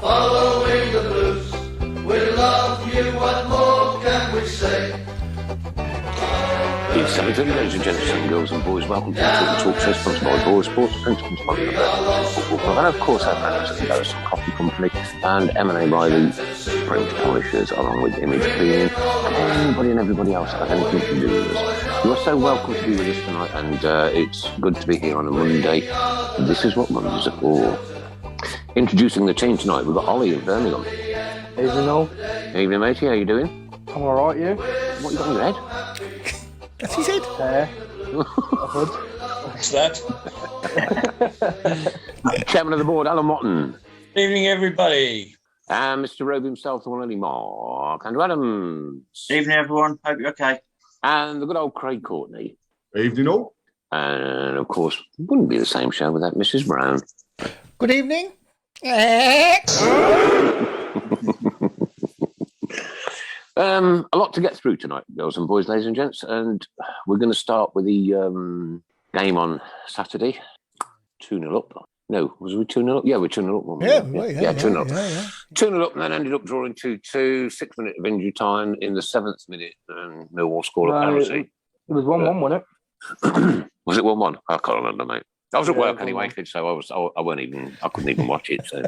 following the blues. We love you, what more can we say? It's 7:30, ladies and gentlemen, girls and boys. Welcome to the Tilton Talk Show, sponsored by Boylesports, principal sponsor of the football club, and of course our partners at Garrison Coffee Company and M.A.Reilly French polishers, along with Image Cleaning, and anybody and everybody else that has anything to do with us. You are so welcome to be with us tonight, and it's good to be here on a Monday. This is what Mondays are for. Introducing the team tonight, we've got Ollie in Birmingham. Evening all. Evening, matey. How you doing? I'm alright, you? What you got on your head? That's his head. What's that? Chairman of the board, Alan Watton. Evening, everybody. And Mr. Robe himself, the one and only Mark Andrew Adams. Evening, everyone. Hope you're okay. And the good old Craig Courtney. Evening all. And of course, it wouldn't be the same show without Mrs. Browne. Good evening. A lot to get through tonight, girls and boys, ladies and gents, and we're going to start with the game on Saturday. 2-0 up. No, was we 2-0 up? Yeah, we're 2-0 up. Yeah, 2-0 up. Yeah. 2-0 up and then ended up drawing 2-2, 6 minutes of injury time in the 7th minute, and Millwall scored a penalty. It was 1-1, wasn't it? Was it 1-1? I can't remember, mate. I was at work anyway, so I couldn't even watch it. So.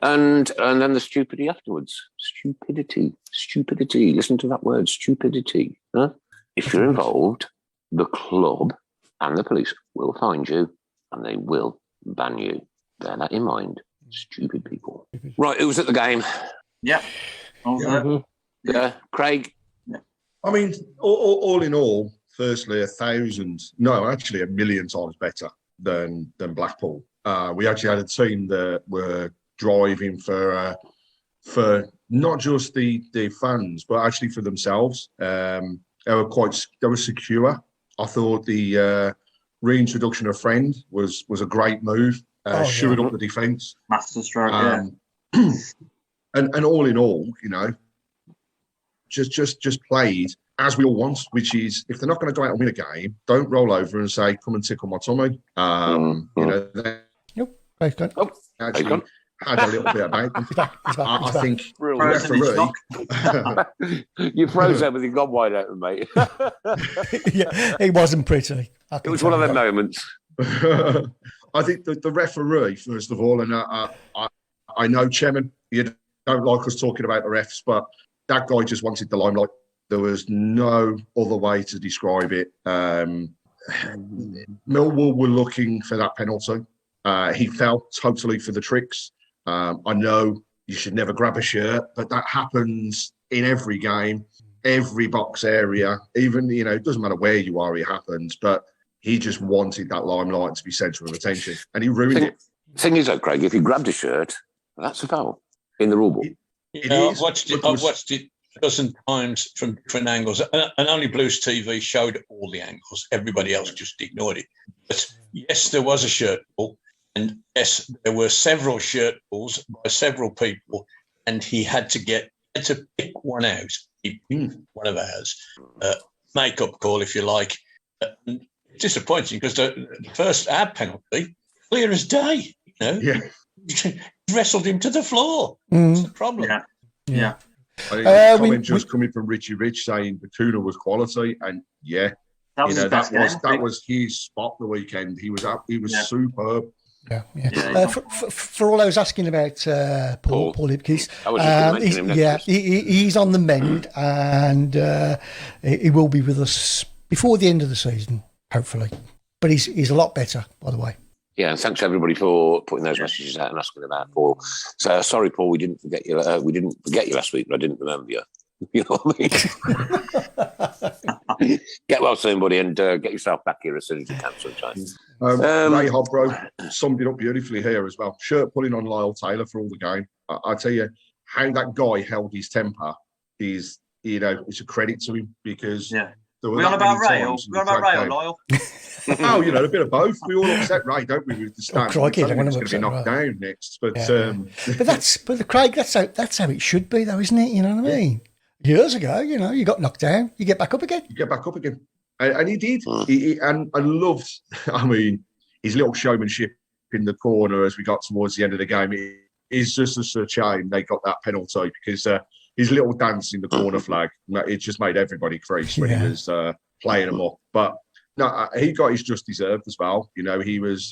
And then the stupidity afterwards. Stupidity. Listen to that word, stupidity. Huh? If you're involved, the club and the police will find you and they will ban you. Bear that in mind. Stupid people. Right, who was at the game? Yeah. Craig? Yeah. I mean, all in all, firstly, 1,000,000 times better than Blackpool. We actually had a team that were driving for not just the fans, but actually for themselves. They were secure. I thought the reintroduction of Friend was a great move. Shored up the defence. Masterstroke, yeah. And all in all, you know, just played as we all want, which is if they're not going to go out and win a game, don't roll over and say, "Come and tickle my tummy." You know. Actually had a little bit about them. I think referee. You froze everything, gone wide open, mate. Yeah, it wasn't pretty. It was one of them moments. I think the referee, first of all, and I know, Chairman, you don't like us talking about the refs, but that guy just wanted the limelight. There was no other way to describe it. Millwall were looking for that penalty. He fell totally for the tricks. I know you should never grab a shirt, but that happens in every game, every box area. Even, you know, it doesn't matter where you are, it happens. But he just wanted that limelight to be centre of attention, and he ruined it. Thing is, though, Craig, if you grabbed a shirt, that's a foul in the rule book. I've watched it a dozen times from different angles, and only Blues TV showed all the angles. Everybody else just ignored it. But yes, there was a shirt ball. And yes, there were several shirt balls by several people, and he had to pick one out. He picked one of ours. Make-up call, if you like. And it's disappointing because the first ad penalty, clear as day. You know, he wrestled him to the floor. That's the problem. Yeah. Comment just coming from Richie Rich saying the Kuna was quality, and that was his spot the weekend. He was superb. Yeah. For all those asking about Paul Lipkis, he's on the mend, and he will be with us before the end of the season, hopefully. But he's a lot better, by the way. Yeah, and thanks everybody for putting those messages out and asking about Paul. So sorry, Paul, we didn't forget you. We didn't forget you last week, but I didn't remember you. You know what I mean? Get well soon, buddy, and get yourself back here as soon as you can sometime. Ray Hobro summed it up beautifully here as well. Shirt pulling on Lyle Taylor for all the game. I tell you, how that guy held his temper is, it's a credit to him because We're on about Ray or Lyle? Oh, a bit of both. We all upset Ray, don't we, with the stats? Oh, crikey, he's going to be knocked down next. But Craig, that's how it should be, though, isn't it? You know what I mean? Years ago, you got knocked down, you get back up again. And he did. And I loved, his little showmanship in the corner as we got towards the end of the game. It is just a shame they got that penalty because his little dance in the corner flag, it just made everybody crease when he was playing them up. But no, he got his just deserved as well. You know, he was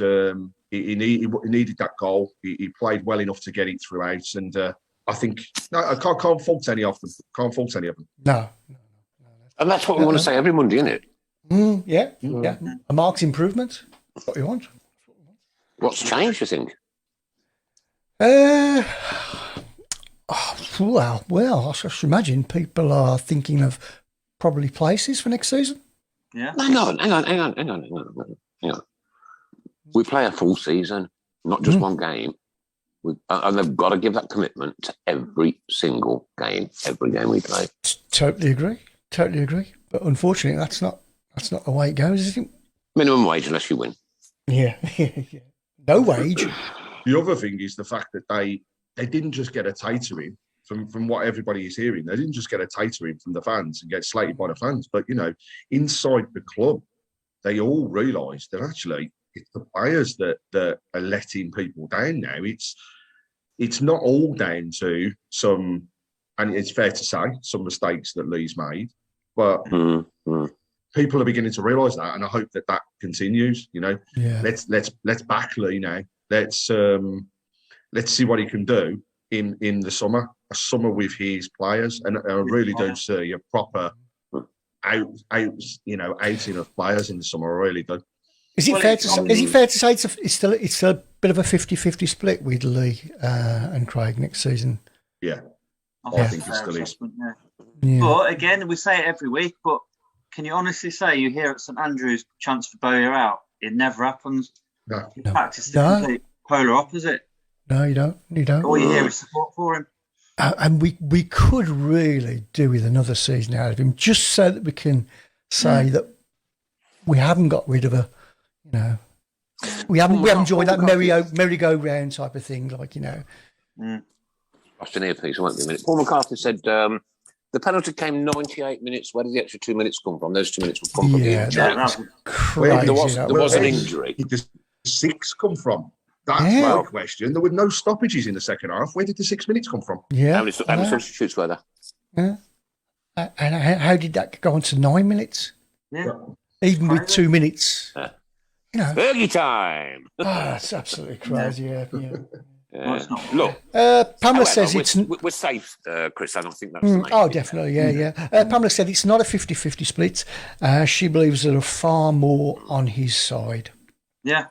he needed that goal. He played well enough to get it throughout, and I think I can't fault any of them. Can't fault any of them. No. And that's what we want to say every Monday, isn't it? Yeah. A marked improvement. That's what you want. What's changed, you think? Well, I should imagine people are thinking of probably places for next season. Yeah. Hang on. We play a full season, not just one game. And they've got to give that commitment to every single game, every game we play. Totally agree. But unfortunately, that's not the way it goes, is it? Minimum wage unless you win. Yeah. No wage. The other thing is the fact that they didn't just get a tatering from what everybody is hearing. They didn't just get a tatering from the fans and get slated by the fans, but inside the club, they all realised that actually it's the players that are letting people down now. It's not all down to some, and it's fair to say, some mistakes that Lee's made, but people are beginning to realise that, and I hope that continues. Let's back Lee now. Let's see what he can do in the summer. A summer with his players, and I really do see a proper outing of players in the summer. I really do. Is it fair to say it's still a bit of a 50-50 split with Lee and Craig next season? Yeah, I think it still is. Yeah. But again, we say it every week, but can you honestly say you hear at St Andrews chance for Bowyer out? It never happens. No. In fact, it's the complete polar opposite. No, you don't. All you hear is support for him. And we could really do with another season out of him, just so that we can say that we haven't got rid of we haven't joined that merry-go-round type of thing, Lost an earpiece, I won't be a minute. Paul McCarthy said the penalty came 98 minutes. Where did the extra 2 minutes come from? Those 2 minutes would come from the injury. There was an injury. Where did the 6 come from? That's my question. There were no stoppages in the second half. Where did the 6 minutes come from? Yeah. How many substitutes were there? Yeah. And how did that go on to 9 minutes? Yeah. Even with 2 minutes. Fergie time. That's absolutely crazy. Yeah. Look, Pamela says we're safe, Chris. I don't think that's the main definitely. Yeah. Pamela said it's not a 50-50 split. She believes there are far more on his side. Yeah.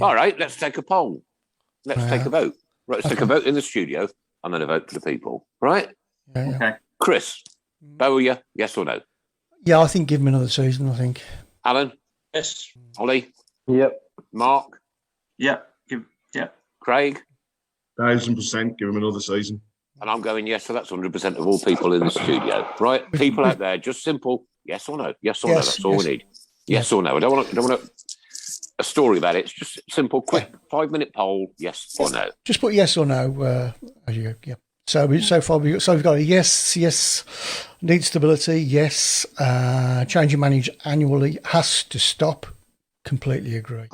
All right, let's take a poll. Let's take a vote. Right, let's take a vote in the studio and then a vote for the people. Right? Yeah. Okay. Chris, Bowyer, yes or no? Yeah, I think give him another season, I think. Alan? Yes. Ollie? Yep. Mark? Yep. Craig? 1,000%. Give him another season. And I'm going yes, so that's 100% of all people in the studio. Right? People out there, just simple yes or no. Yes or no, that's all we need. Yes or no. I don't want a story about it. It's just simple, quick 5-minute poll, yes or no. Just put yes or no as you go. Yeah. So far we've got a yes, need stability, yes, changing manager annually has to stop. Completely agree.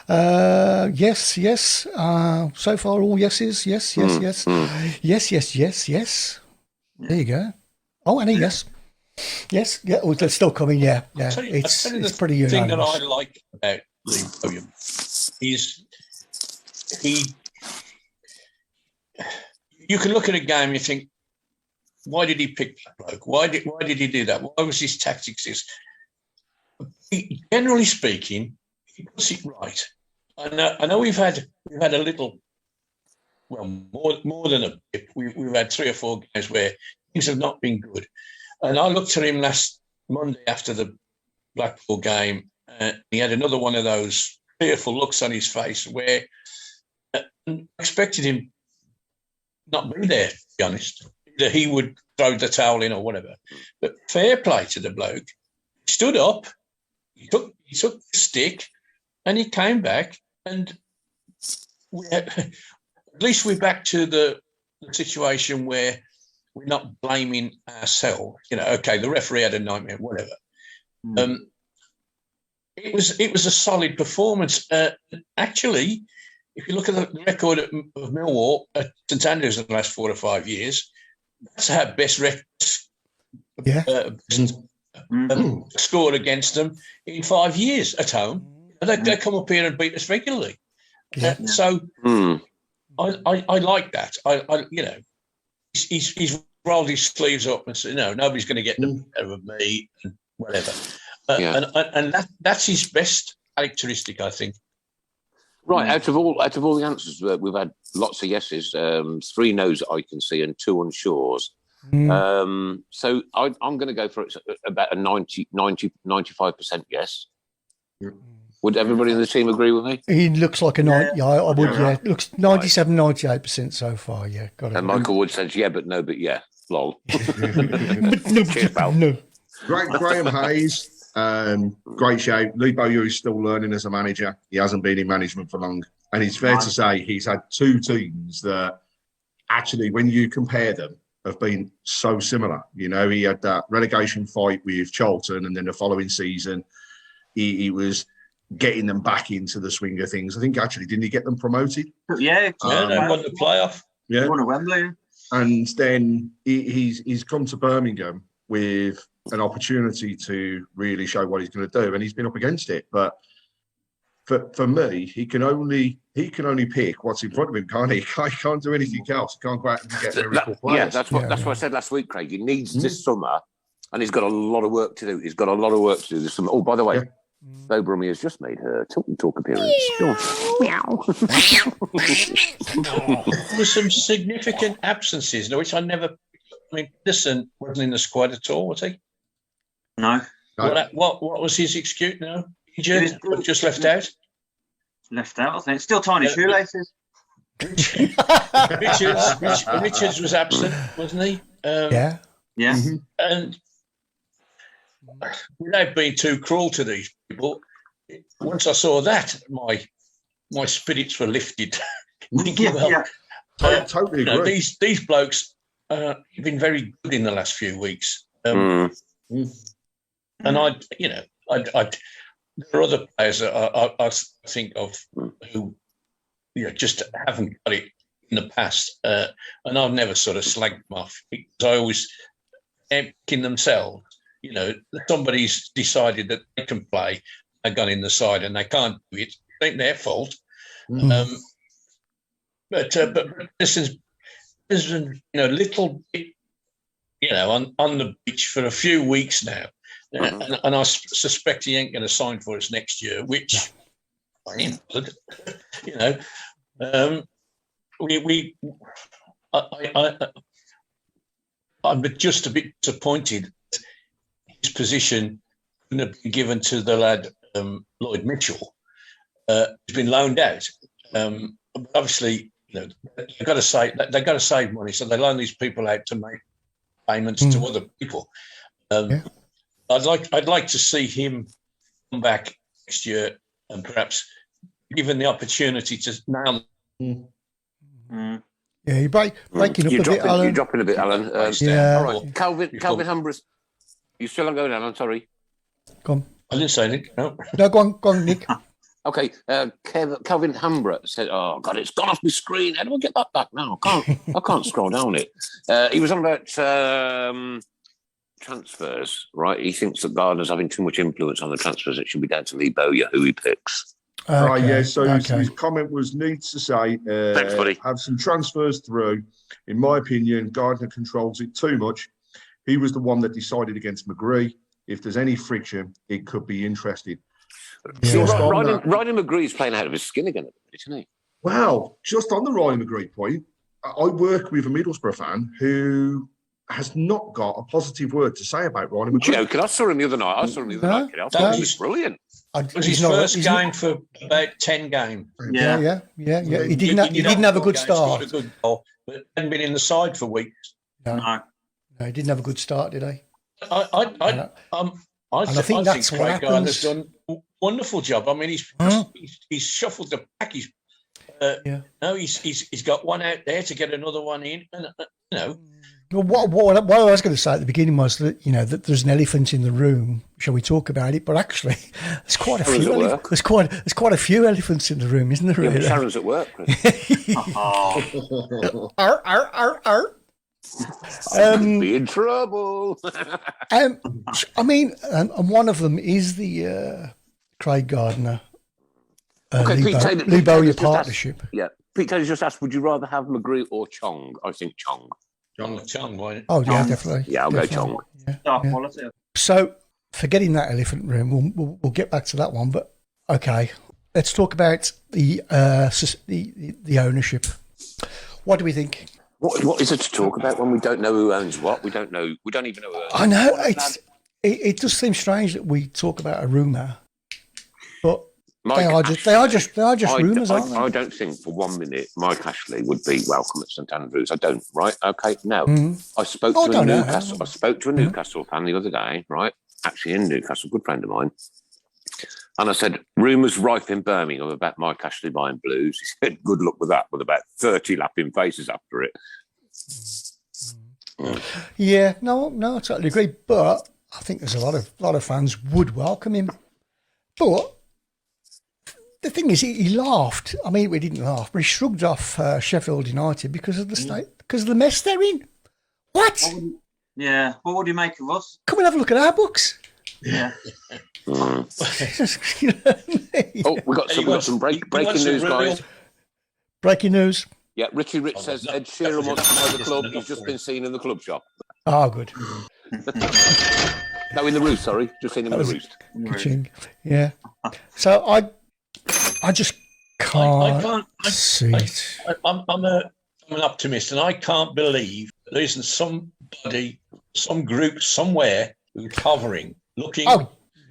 Yes. So far all yeses, yes. Yes. There you go. Oh, and a yes. Yes, yeah, they're still coming, yeah. It's pretty unanimous. The thing that I like about Lee William is you can look at a game and you think, why did he pick that bloke? Why did he do that? Why was his tactics this? Generally speaking, he does it right. I know we've had a little, well, more than a bit. We've had 3 or 4 games where things have not been good. And I looked at him last Monday after the Blackpool game, and he had another one of those fearful looks on his face where I expected him not be there, to be honest. That he would throw the towel in or whatever. But fair play to the bloke. He stood up, he took the stick, and he came back, and at least we're back to the situation where we're not blaming ourselves. Okay, the referee had a nightmare, whatever. It was a solid performance. Actually, if you look at the record of Millwall at St Andrews in the last 4 or 5 years, that's our best records scored against them in 5 years at home. They come up here and beat us regularly. So I like that. He's rolled his sleeves up and said, "No, nobody's going to get the better of me," and whatever. And that's his best characteristic, I think. Right, out of all the answers, we've had lots of yeses, 3 no's that I can see, and 2 unsures. So I'm going to go for about a 95% yes. Would everybody in the team agree with me? He looks like a 90. Yeah, I would. Yeah, looks 97, 98% so far. Yeah, got it. And Michael Wood says yeah, but no, but yeah. Lol. Cheers, pal. No. Graham Hayes, great shape. Lee Bowyer is still learning as a manager. He hasn't been in management for long, and it's fair to say he's had 2 teams that actually, when you compare them, have been so similar. You know, he had that relegation fight with Charlton, and then the following season, he was getting them back into the swing of things. I think actually, didn't he get them promoted? Yeah, they won the playoff. Yeah, won at Wembley. And then he's come to Birmingham with an opportunity to really show what he's going to do, and he's been up against it. But for me, he can only pick what's in front of him, can't he? He can't do anything else. He can't go out and get miracle players. Yeah, that's what I said last week, Craig. He needs this summer, and he's got a lot of work to do. He's got a lot of work to do this summer. Oh, by the way. Yeah. Bo Brummy has just made her Tilton Talk appearance. Meow. There were some significant absences, which I never. I mean, Pedersen wasn't in the squad at all, was he? No. What was his excuse? No, injured, just left out. Left out, I think. Still tiny shoelaces. Richards was absent, wasn't he? Yeah. Mm-hmm. And without being too cruel to these people, once I saw that, my spirits were lifted. Totally agree. These blokes have been very good in the last few weeks. And there are other players that I think of who just haven't got it in the past. And I've never sort of slagged them off because I always in themselves. Somebody's decided that they can play, they've gone in the side and they can't do it. It ain't their fault. But this is a little bit, on the beach for a few weeks now. And I suspect he ain't going to sign for us next year, which I ain't good. I'm just a bit disappointed his position couldn't have been given to the lad Lloyd Mitchell. He's been loaned out. Obviously, they've got to save money, so they loan these people out to make payments to other people. I'd like to see him come back next year and perhaps given the opportunity to now. Yeah, you're breaking up a bit, Alan. You're dropping a bit, Alan. All right, Calvin Hambras. You still not going, Alan? Sorry. Go on. I didn't say anything. No, go on, Nick. Okay, Calvin Hambra said, "Oh God, it's gone off my screen. How do I get that back now? I can't scroll down it." He was on about transfers, right? He thinks that Gardner's having too much influence on the transfers. It should be down to Lee Bowyer who he picks. Right, yeah. So his comment was, needs to say, thanks, buddy. Have some transfers through. In my opinion, Gardner controls it too much. He was the one that decided against McGree. If there's any friction, it could be interesting. Yeah. Ryan McGree is playing out of his skin again, isn't he? Well, just on the Ryan McGree point, I work with a Middlesbrough fan who has not got a positive word to say about Ryan McGree. Joking. I saw him the other night. I thought he was brilliant. It was his first game for about 10 games. Yeah. He didn't have a good start. He scored a good goal, but hadn't been in the side for weeks. No, he didn't have a good start, did he? I think that's what Craig happens. Gardner's done a wonderful job. I mean, he's shuffled the pack. He's got one out there to get another one in, and Well, what I was going to say at the beginning was that, that there's an elephant in the room. Shall we talk about it? But actually, there's quite a few. There's quite a few elephants in the room, isn't there? Really? Yeah, Sharon's at work, Chris. Be in trouble. And one of them is the Craig Gardner Lee Bowyer partnership. Yeah, Pete Taylor's just asked, would you rather have McGrew or Chong? I think Chong. Chong, why? Oh, yeah, definitely. Yeah, I'll definitely. go Chong. Quality. So, forgetting that elephant room, we'll get back to that one. But okay, let's talk about the ownership. What do we think? What is it to talk about when we don't know who owns what? We don't know. We don't even know who owns. I know it does seem strange that we talk about a rumor, but they are just rumours, aren't they? I don't think for 1 minute Mike Ashley would be welcome at St Andrews. I don't. Right? Okay. Now, I spoke to a Newcastle. I spoke to a Newcastle fan the other day. Right? Actually, in Newcastle, a good friend of mine. And I said, rumours rife in Birmingham about Mike Ashley buying Blues. He said, good luck with that, with about 30 lapping faces after it. Yeah, no, I totally agree. But I think there's a lot of fans would welcome him. But the thing is, he laughed. I mean, we didn't laugh, but he shrugged off Sheffield United because of the state, because of the mess they're in. What? Yeah. What would you make of us? Come and have a look at our books. Yeah. You know what I mean? Oh, we got some breaking news, guys. Breaking news. Yeah, Richie Rich says Ed Sheeran wants to buy the club. He's just been seen in the club shop. Oh, good. No, in the Roost, sorry. Just seen him in the Roost. Ka-ching. Yeah. So I just can't see it. I'm an optimist, and I can't believe there isn't somebody, some group somewhere who's hovering, looking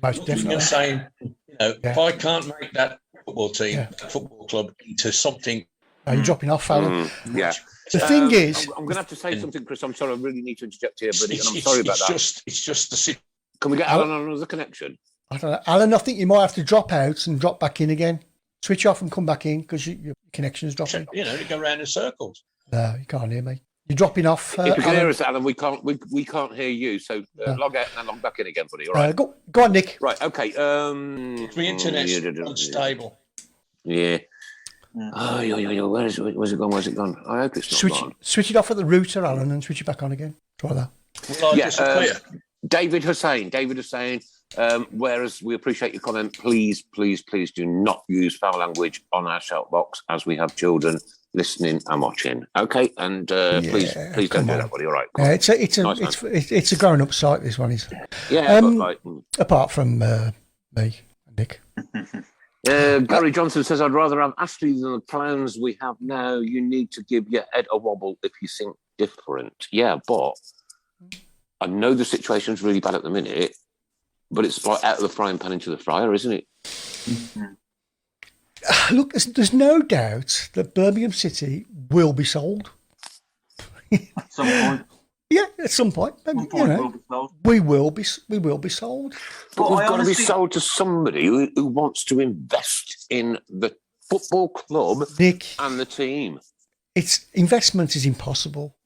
most definitely, and saying, if I can't make that football team, that football club into something. Are you dropping off, Alan? Yeah. The thing is, I'm going to have to say something, Chris. I'm sorry, I really need to interject here, buddy, and I'm sorry about that. It's just the city. Can we get Alan on another connection? I don't know, Alan. I think you might have to drop out and drop back in again. Switch off and come back in because your connection's dropping. You go round in circles. No, you can't hear me. You're dropping off. If you can hear us, Alan, we can't hear you. So log out and then log back in again, buddy. All right. Go on, Nick. Right. Okay. The internet's unstable. Yeah. Oh, where's it gone? Where's it gone? I hope it's not gone. Switch it off at the router, Alan, and switch it back on again. Try that. David Hussain. Whereas we appreciate your comment, please do not use foul language on our shout box as we have children listening and watching. Okay, and please don't do that, buddy. All right. Yeah, it's a grown up site. This one is. Yeah, apart from me, Nick. Gary Johnson says, I'd rather have Ashley than the plans we have now. You need to give your head a wobble if you think different. Yeah, but I know the situation's really bad at the minute, but it's like out of the frying pan into the fryer, isn't it? Look, there's no doubt that Birmingham City will be sold. At some point. Yeah, at some point. We will be sold. But we've got to be sold to somebody who wants to invest in the football club, Nick, and the team. Investment is impossible.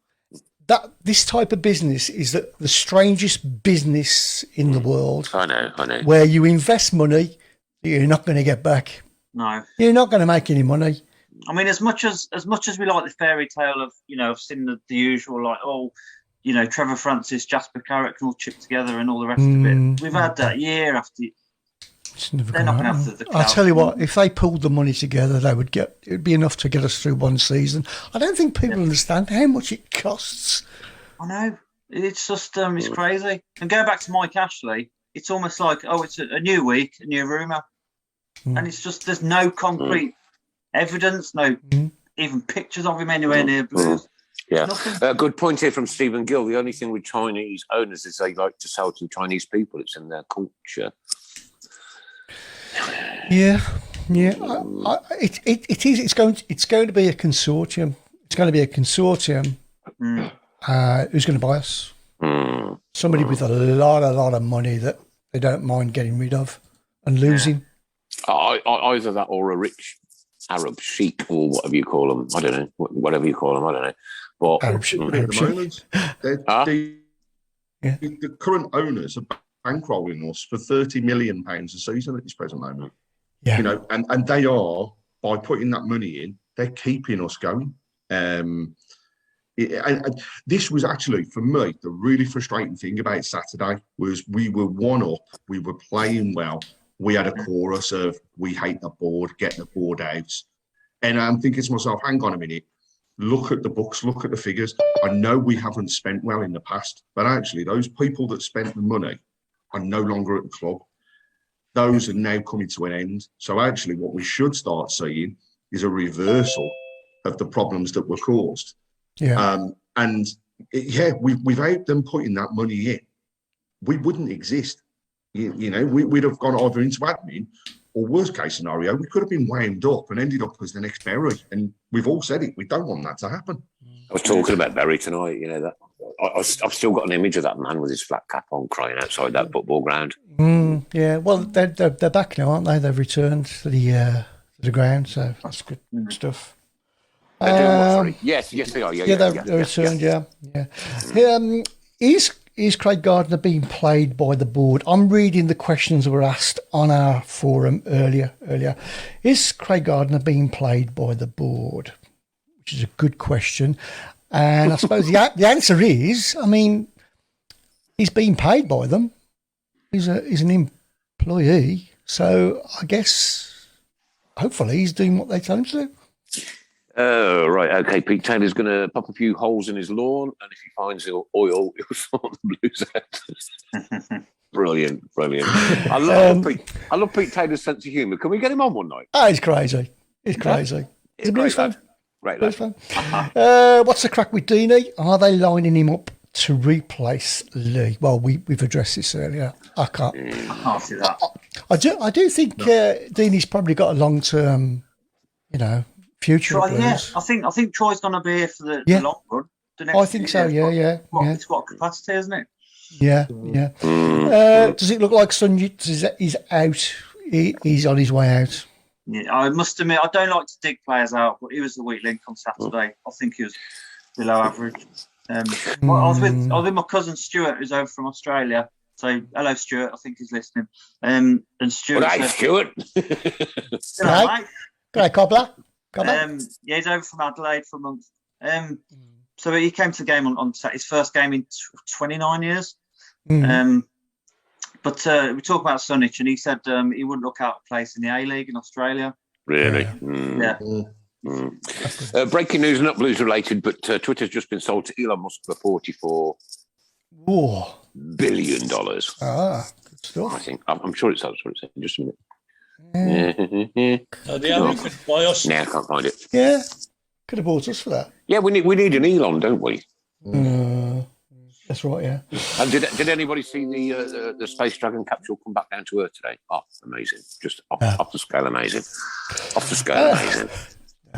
This type of business is the strangest business in the world. I know. Where you invest money that you're not going to get back. No, you're not going to make any money. I mean, as much as we like the fairy tale of I've seen the usual Trevor Francis, Jasper Carrick all chipped together and all the rest of it. We've had that year after. They're not going to have the. I'll tell you what. If they pulled the money together, it'd be enough to get us through one season. I don't think people understand how much it costs. I know. It's just it's crazy. And going back to Mike Ashley, it's almost like it's a new week, a new rumour, and it's just there's no concrete evidence, no even pictures of him anywhere near Blues. Yeah, good point here from Stephen Gill. The only thing with Chinese owners is they like to sell to Chinese people. It's in their culture. Yeah. It is. It's going to be a consortium. It's going to be a consortium. Who's going to buy us? Somebody with a lot of money that they don't mind getting rid of and losing. Either that or a rich Arab Sheik or whatever you call them. I don't know. Whatever you call them, I don't know. But Arab Sheik. at the moment, the current owners are bankrolling us for £30 million a season at this present moment. Yeah. You know, and they are, by putting that money in, they're keeping us going. And this was actually, for me, the really frustrating thing about Saturday was we were one up, we were playing well. We had a chorus of, we hate the board, get the board out. And I'm thinking to myself, hang on a minute, look at the books, look at the figures. I know we haven't spent well in the past, but actually those people that spent the money are no longer at the club. Those are now coming to an end. So actually what we should start seeing is a reversal of the problems that were caused. Yeah. Without them putting that money in, we wouldn't exist. You know, we'd have gone either into admin, or worst case scenario, we could have been wound up and ended up as the next Berry. And we've all said it, we don't want that to happen. I was talking about Berry tonight, you know, that I've still got an image of that man with his flat cap on crying outside that football ground. Yeah, well, they're back now, aren't they? They've returned to the ground, so that's good stuff. They're doing what, sorry? Yes, they are. Yeah, they're returned, yeah. Is Craig Gardner being played by the board? I'm reading the questions that were asked on our forum earlier. Is Craig Gardner being played by the board? Which is a good question. And I suppose the answer is, I mean, he's being paid by them. He's an employee. So I guess, hopefully, he's doing what they tell him to do. Oh, right. Okay. Pete Taylor's going to pop a few holes in his lawn, and if he finds oil, he'll sort the blues out. Brilliant. I love Pete Taylor's sense of humour. Can we get him on one night? Oh, he's crazy. He's a blues fan. Great blues fan. What's the crack with Deeney? Are they lining him up to replace Lee? Well, we've addressed this earlier. I can't see that. I do think Deeney's probably got a long-term, future. Troy, yeah, I think Troy's going to be here for the long run. I think so. Yeah. It's got capacity, isn't it? Yeah. Does it look like Sunji is out? He's on his way out. Yeah, I must admit, I don't like to dig players out, but he was the weak link on Saturday. I think he was below average. I was with my cousin Stuart, who's over from Australia. So, hello, Stuart. I think he's listening. And Stuart. Well, hey, Stuart. Hello, mate. Great, Cobbler. He's over from Adelaide for a month. So he came to the game on his first game in 29 years. But we talked about Sunich, and he said he wouldn't look out of place in the A-League in Australia. Really? Yeah. Breaking news, not Blues related, but Twitter's just been sold to Elon Musk for $44 billion. Good stuff. I think. I'm sure it's that's what it said. Just a minute. The only could buy us. Now I can't find it. Yeah, could have bought us for that. Yeah, we need an Elon, don't we? That's right. Yeah. And did anybody see the Space Dragon capsule come back down to Earth today? Oh, amazing! Just off the scale, amazing. Off the scale, amazing.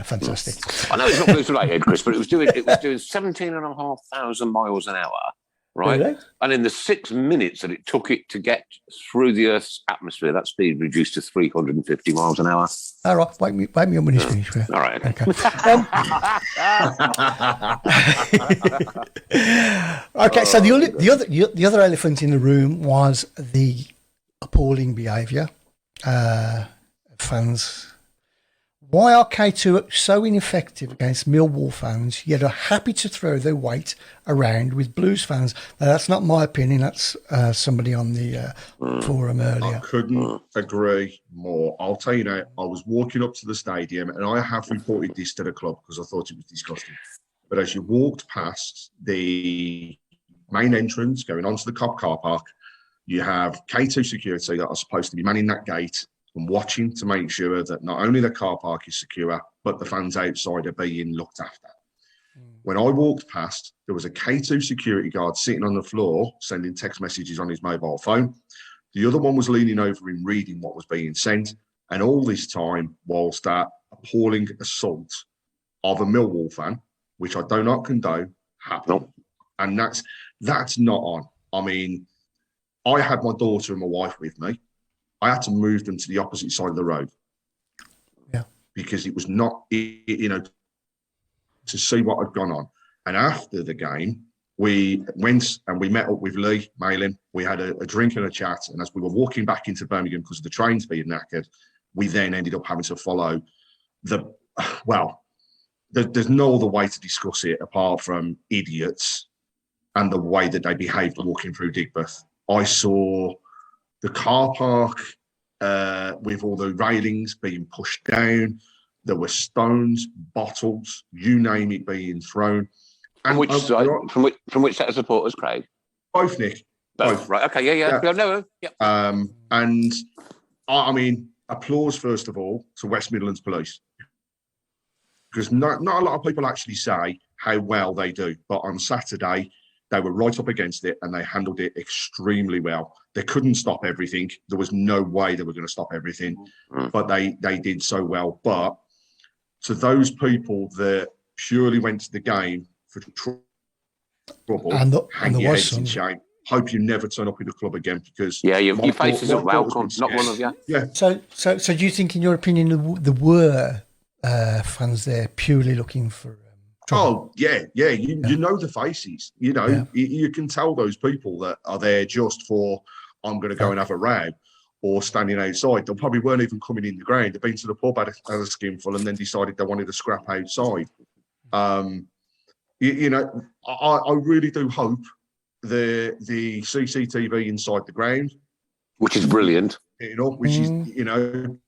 Fantastic. I know it's not Blues related, Chris, but it was doing 17,500 miles an hour. Right, really? And in the 6 minutes that it took it to get through the Earth's atmosphere, that speed reduced to 350 miles an hour. All right, wake me up when he's finished. All right, okay. Okay, so the other elephant in the room was the appalling behaviour of fans. Why are K2 so ineffective against Millwall fans, yet are happy to throw their weight around with Blues fans? Now, that's not my opinion. That's somebody on the forum earlier. I couldn't agree more. I'll tell you now, I was walking up to the stadium, and I have reported this to the club because I thought it was disgusting. But as you walked past the main entrance going onto the Cobb car park, you have K2 security that are supposed to be manning that gate and watching to make sure that not only the car park is secure, but the fans outside are being looked after. When I walked past, there was a K2 security guard sitting on the floor, sending text messages on his mobile phone. The other one was leaning over him, reading what was being sent. And all this time, whilst that appalling assault of a Millwall fan, which I do not condone, happened. And that's not on. I mean, I had my daughter and my wife with me. I had to move them to the opposite side of the road. Yeah. because it was not, you know, to see what had gone on. And after the game, we went and we met up with Lee Malin. We had a drink and a chat. And as we were walking back into Birmingham because of the trains being knackered, we then ended up having to follow there's no other way to discuss it apart from idiots and the way that they behaved walking through Digbeth. I saw the car park with all the railings being pushed down. There were stones, bottles, you name it, being thrown. From which side? From which set of supporters, Craig? Both, Nick. Both. Right. Okay. Yeah. No. Yeah. And I mean, applause first of all to West Midlands Police, because not a lot of people actually say how well they do. But on Saturday, they were right up against it and they handled it extremely well. They couldn't stop everything. There was no way they were going to stop everything, but they did so well. But to those people that purely went to the game for trouble, hang your heads in shame. Hope you never turn up in the club again, because your face isn't welcome. Not one of you. Yeah. So do you think, in your opinion, there were fans there purely looking for trouble? Oh yeah. You know the faces. You know, you can tell those people that are there just for, I'm going to go and have a row, or standing outside. They probably weren't even coming in the ground. They've been to the pub, had a skinful, and then decided they wanted to scrap outside. You know, I really do hope the CCTV inside the ground, which is brilliant, you know, which is, you know,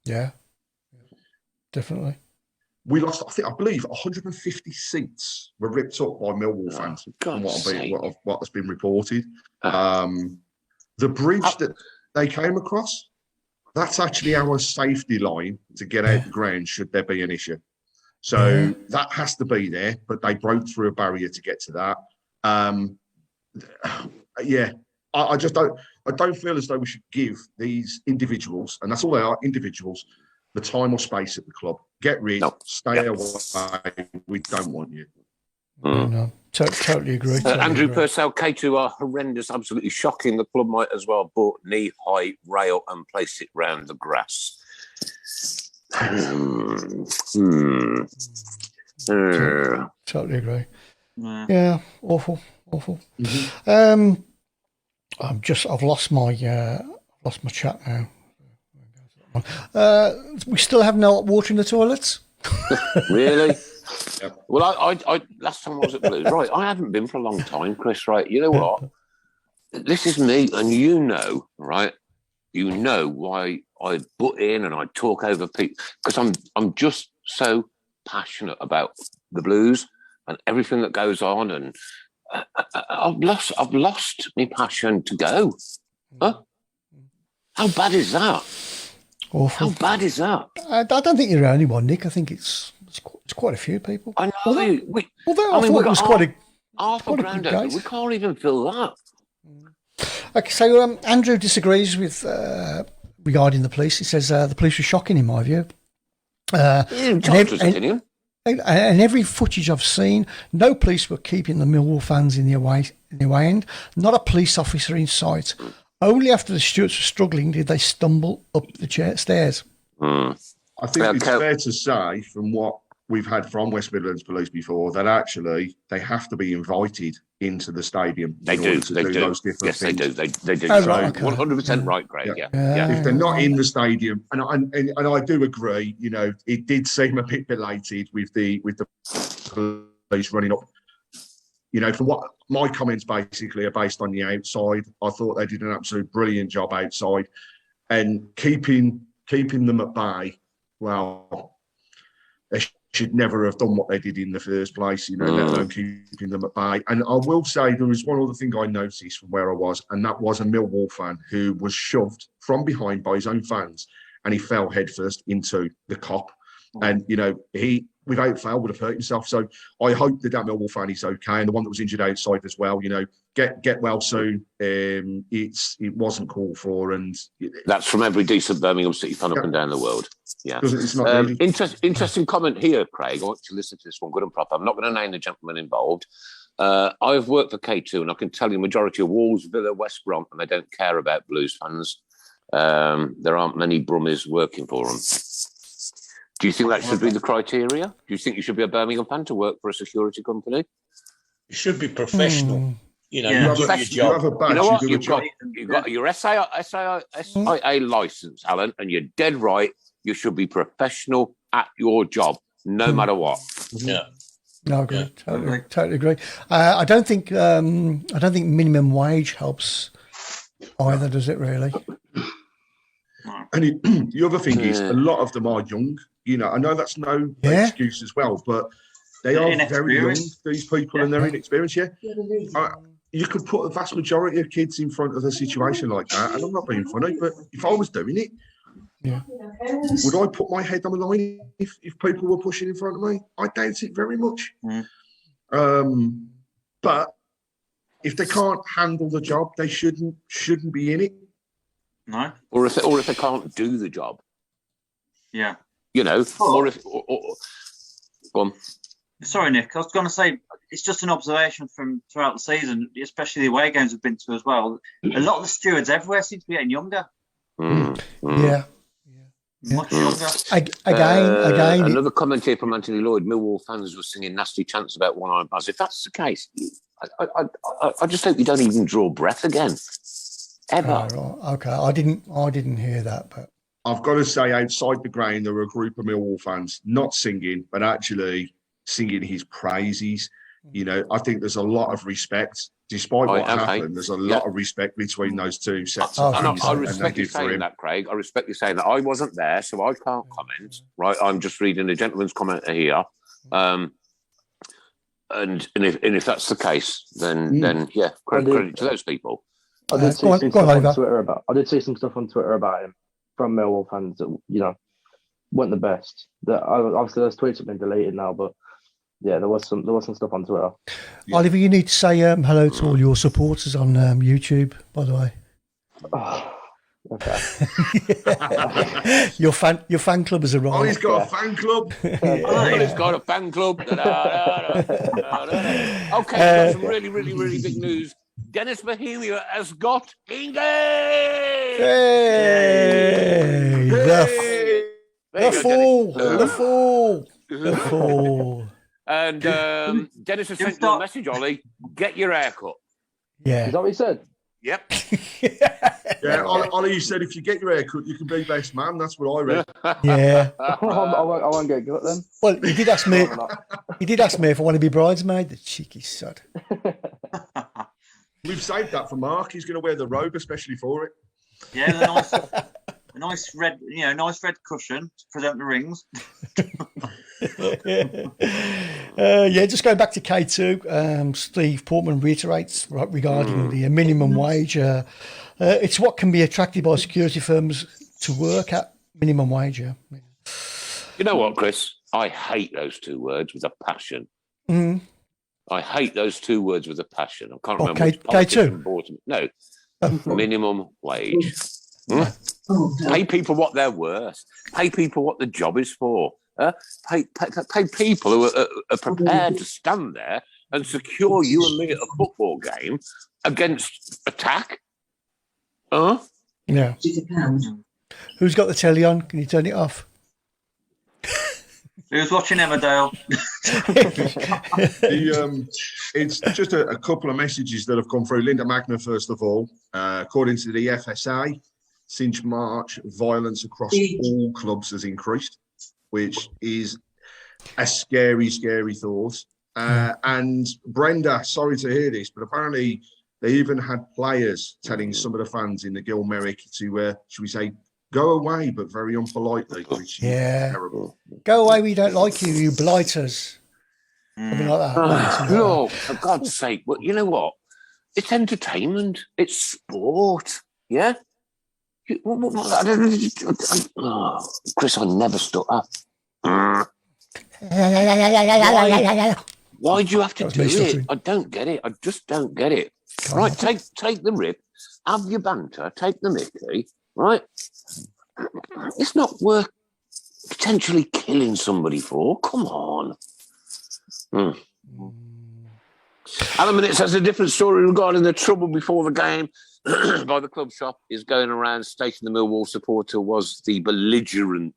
definitely. We lost, I believe, 150 seats were ripped up by Millwall fans. From what has been reported. The bridge that they came across, that's actually our safety line to get out the ground should there be an issue. So that has to be there, but they broke through a barrier to get to that. I just don't feel as though we should give these individuals, and that's all they are, individuals, the time or space at the club. Get rid, stay away. We don't want you. No, totally agree. Andrew Purcell, K2 are horrendous, absolutely shocking. The club might as well bought knee-high rail and place it round the grass. Totally agree. Yeah, awful. Mm-hmm. I've lost my chat now. We still have no water in the toilets. Really? Yep. Well, I last time I was at Blues, right? I haven't been for a long time, Chris. Right? You know what? This is me, and you know, right? You know why I butt in and I talk over people, because I'm just so passionate about the Blues and everything that goes on, and I've lost my passion to go. Huh? How bad is that? Awful. How bad is that? I don't think you're the only one, Nick. I think it's quite a few people. I know. Although I thought it was quite a half a ground over. We can't even fill that. Okay, so Andrew disagrees with regarding the police. He says the police were shocking in my view. And every footage I've seen, no police were keeping the Millwall fans in the away end. Not a police officer in sight. Only after the Stewarts were struggling did they stumble up the stairs. I think it's fair to say, from what we've had from West Midlands Police before, that actually they have to be invited into the stadium. They do. Those different yes, things. They do. Oh, right, okay. 100% right, Greg. Yeah. If they're not in the stadium, and I do agree, you know, it did seem a bit belated with the police running up. You know, from what my comments basically are based on the outside, I thought they did an absolute brilliant job outside, and keeping them at bay. Well, they should never have done what they did in the first place, you know, let alone keeping them at bay. And I will say there was one other thing I noticed from where I was, and that was a Millwall fan who was shoved from behind by his own fans, and he fell headfirst into the cop. And, you know, he, without fail, would have hurt himself. So I hope that Millwall fan is okay. And the one that was injured outside as well, you know, get well soon. It wasn't called for. And that's from every decent Birmingham City fan up and down the world. Yeah. It's not really... Interesting comment here, Craig. I want you to listen to this one good and proper. I'm not going to name the gentleman involved. I've worked for K2, and I can tell you the majority of Wolves, Villa, West Brom, and they don't care about Blues fans. There aren't many Brummies working for them. Do you think that should be the criteria? Do you think you should be a Birmingham fan to work for a security company? You should be professional. You know, Yeah. you do your You have job. a badge, You know what? do a You've job. got your SIA license, Alan, and you're dead right. You should be professional at your job, no matter what. Yeah. No, I agree. Yeah. Totally agree. I don't think minimum wage helps either, does it? Really? And the other thing is, a lot of them are young. You know, I know that's no excuse as well, but they are very young, these people, and they're inexperienced. Yeah. You could put a vast majority of kids in front of a situation like that, and I'm not being funny, but if I was doing it, would I put my head on the line if people were pushing in front of me? I doubt it very much. But if they can't handle the job, they shouldn't be in it. No. Or if they can't do the job. Yeah. You know, or go on. Sorry, Nick. I was going to say it's just an observation from throughout the season, especially the away games we've been to as well. A lot of the stewards everywhere seem to be getting younger. Yeah. Much younger. Again. Another comment here from Anthony Lloyd. Millwall fans were singing nasty chants about one-eyed Baz. If that's the case, I just hope you don't even draw breath again. Ever. Oh, right. Okay. I didn't hear that, but I've got to say, outside the ground, there were a group of Millwall fans not singing, but actually singing his praises. You know, I think there's a lot of respect, despite what happened. There's a lot of respect between those two sets of fans. I respect you saying that, Craig. I respect you saying that. I wasn't there, so I can't comment. Right, I'm just reading a gentleman's comment here. And if that's the case, then yeah, credit to those people. I did see some stuff on Twitter about. I did see some stuff on Twitter about him from Millwall fans that weren't the best. That obviously those tweets have been deleted now, but yeah, there was some stuff on Twitter. Oliver, you need to say hello to all your supporters on YouTube, by the way. Oh, okay. Your fan club has arrived. Oh, he's got a fan club. He's got a fan club. Okay, got some really, really, really big news. Dennis Bohemia has got England. Hey, the fool. And Dennis has sent you a message, Ollie. Get your hair cut. Yeah. Is that what he said? Yep. Yeah, Ollie said if you get your hair cut, you can be best man. That's what I read. Yeah. I won't get cut then. Well, he did ask me. He did ask me if I want to be bridesmaid. The cheeky sod. We've saved that for Mark. He's going to wear the robe especially for it. Yeah, a nice red cushion to present the rings. Yeah, just going back to K2, Steve Portman reiterates regarding the minimum wage. It's what can be attracted by security firms to work at minimum wage. Yeah. You know what, Chris? I hate those two words with a passion. I hate those two words with a passion. I can't remember which politician bought them. No, minimum wage. Pay people what they're worth. Pay people what the job is for. Pay people who are prepared to stand there and secure you and me at a football game against attack. Yeah. Who's got the telly on? Can you turn it off? Who's watching Emmerdale? It's just a couple of messages that have come through. Linda Magna, first of all, according to the FSA, since March, violence across all clubs has increased, which is a scary, scary thought. And Brenda, sorry to hear this, but apparently they even had players telling some of the fans in the Gilmerick to, should we say, go away, but very unpolitely, which is terrible. Go away, we don't like you, you blighters. Something like that. No, for God's sake. But you know what? It's entertainment. It's sport. Yeah? Chris, I never stutter. Why do you have to do it? I don't get it. I just don't get it. Right, take the rip, have your banter, take the mickey, right? It's not worth potentially killing somebody for. Come on. Alan Minutes has a different story regarding the trouble before the game by the club shop is going around stating the Millwall supporter was the belligerent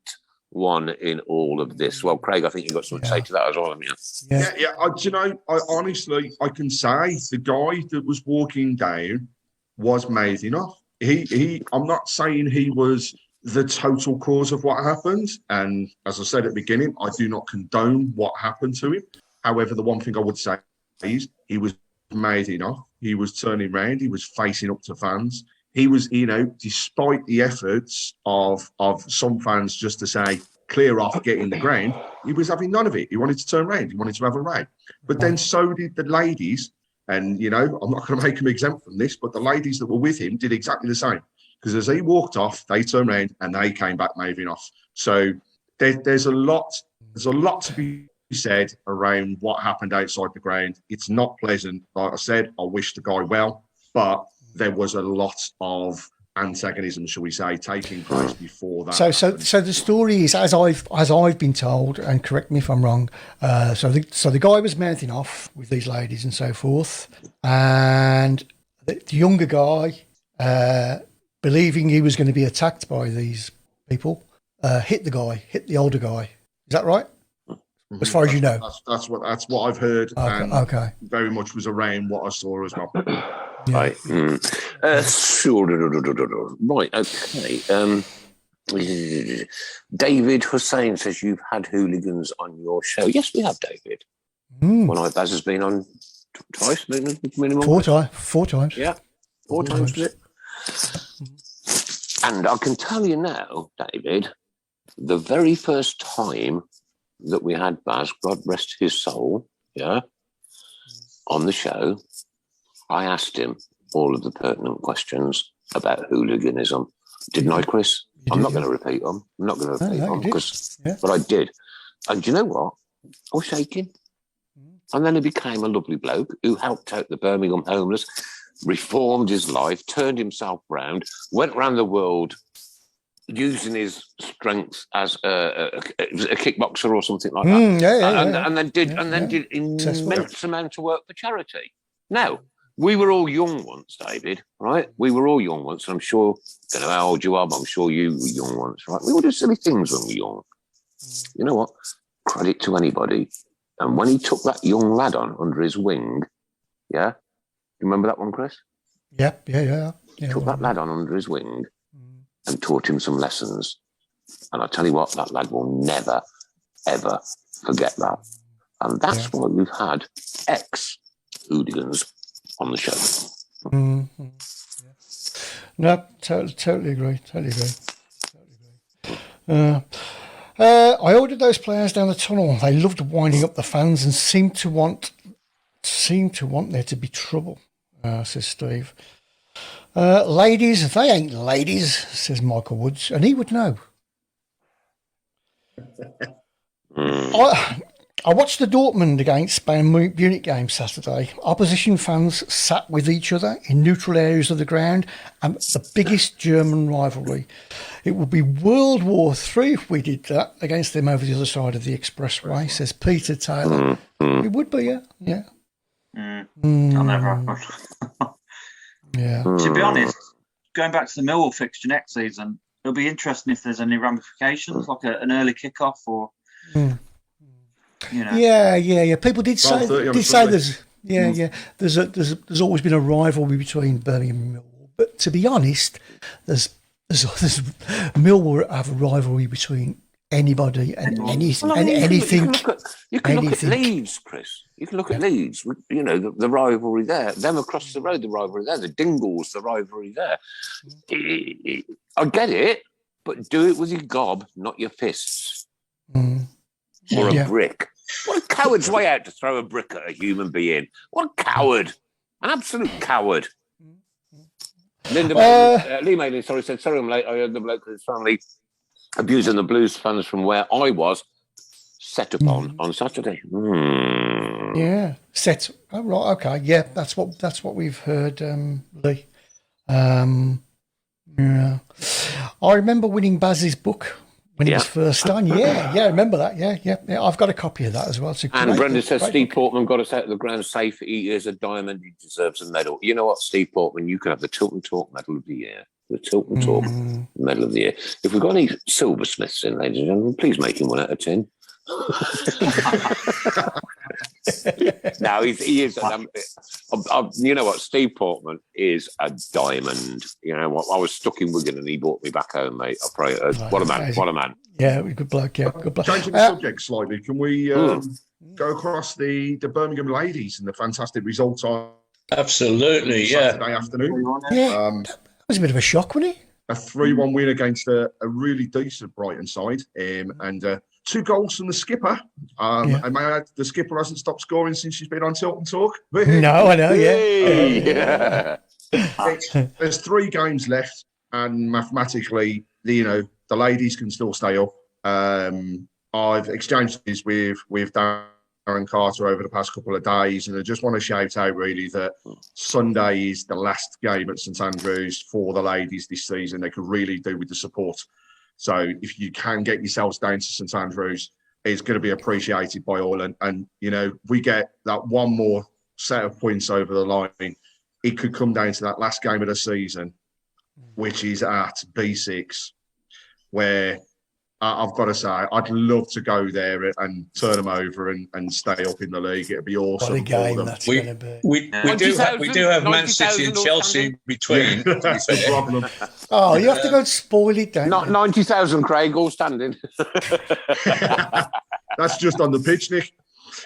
one in all of this? Well, Craig, I think you've got something to say to that as well, haven't you? Yeah. I honestly, I can say the guy that was walking down was made enough. I'm not saying he was the total cause of what happened. And as I said at the beginning, I do not condone what happened to him. However, the one thing I would say is he was made enough. He was turning around. He was facing up to fans. He was, despite the efforts of some fans just to say, clear off, get in the ground, he was having none of it. He wanted to turn around. He wanted to have a row. But then so did the ladies. And, I'm not going to make him exempt from this, but the ladies that were with him did exactly the same. Because as he walked off, they turned around and they came back moving off. So there's a lot to be said around what happened outside the ground. It's not pleasant. Like I said, I wish the guy well, but there was a lot of antagonism, shall we say, taking place before that. So the story is as I've been told, and correct me if I'm wrong. So the guy was mouthing off with these ladies and so forth, and the younger guy, believing he was going to be attacked by these people, hit the older guy. Is that right? As far as you know, that's what I've heard. Okay. Very much was around what I saw as well. Yeah. Right. Right. Okay. David Hussein says you've had hooligans on your show. Yes, we have, David. One of Baz has been on twice, minimum. Four times. Yeah, four times. And I can tell you now, David, the very first time that we had Baz, God rest his soul, on the show, I asked him all of the pertinent questions about hooliganism. Didn't I, Chris? I'm not going to repeat them. But I did. And do you know what? I was shaking. And then he became a lovely bloke who helped out the Birmingham homeless, reformed his life, turned himself round, went around the world using his strength as a kickboxer or something like that. And then did immense amount of work for charity. Now, we were all young once, David, right? We were all young once. And I'm sure, I don't know how old you are, but I'm sure you were young once, right? We all do silly things when we were young. You know what? Credit to anybody. And when he took that young lad on under his wing, you remember that one, Chris? Yeah. He took that lad on under his wing and taught him some lessons. And I tell you what, that lad will never, ever forget that. And that's why we've had ex-hooligans on the show. Mm-hmm. No, totally agree. I ordered those players down the tunnel. They loved winding up the fans and seemed to want there to be trouble, says Steve. Ladies, they ain't ladies, says Michael Woods, and he would know. I watched the Dortmund against Bayern Munich game Saturday. Opposition fans sat with each other in neutral areas of the ground, and the biggest German rivalry. It would be World War III if we did that against them over the other side of the expressway, says Peter Taylor. It would be, yeah. I'll never happen. Yeah. To be honest, going back to the Millwall fixture next season, it'll be interesting if there's any ramifications, like an early kickoff or... Yeah. People did say there's there's always been a rivalry between Birmingham and Millwall, but to be honest, there's Millwall have a rivalry between anybody and anything. You can look at Leeds, Chris. You can look at Leeds. You know the rivalry there. Them across the road, the rivalry there. The Dingles, the rivalry there. I get it, but do it with your gob, not your fists, or a brick. What a coward's way out to throw a brick at a human being. What a coward. An absolute coward. Lee Mailey, said, sorry I'm late. I heard the bloke with his family abusing the Blues fans from where I was set upon on Saturday. Yeah, set. Oh, right, okay. Yeah, that's what we've heard, Lee. Yeah. I remember winning Baz's book when he was first on. Yeah, I remember that. Yeah. I've got a copy of that as well. And Brendan says Steve Portman got us out of the ground safe. He is a diamond. He deserves a medal. You know what, Steve Portman? You can have the Tilton Talk Medal of the Year. the Tilton Talk Medal of the Year. If we've got any silversmiths in, ladies and gentlemen, please make him 1 out of 10. No, he is. You know what? Steve Portman is a diamond. You know what? I was stuck in Wigan and he brought me back home, mate. I pray. What a man! Amazing. What a man! Yeah, good bloke. Yeah, good bloke. Changing the subject slightly, can we go across the Birmingham ladies and the fantastic results on Absolutely, Saturday afternoon? Yeah, that was a bit of a shock, wasn't it? A 3-1 win against a really decent Brighton side, and 2 goals from the skipper. And may I add, the skipper hasn't stopped scoring since she's been on Tilton Talk. No, I know, Yeah. There's 3 games left, and mathematically, the ladies can still stay up. I've exchanged this with Darren Carter over the past couple of days, and I just want to shout out really that Sunday is the last game at St Andrews for the ladies this season. They could really do with the support. So if you can get yourselves down to St Andrews, it's going to be appreciated by all. And we get that one more set of points over the line. It could come down to that last game of the season, which is at B6, where I've got to say, I'd love to go there and turn them over and stay up in the league. It'd be awesome. What a game that's going to be. We do have Man City and Chelsea in between. That's the problem. Oh, you have to go and spoil it, don't Not you? 90,000, Craig, all standing. That's just on the pitch, Nick.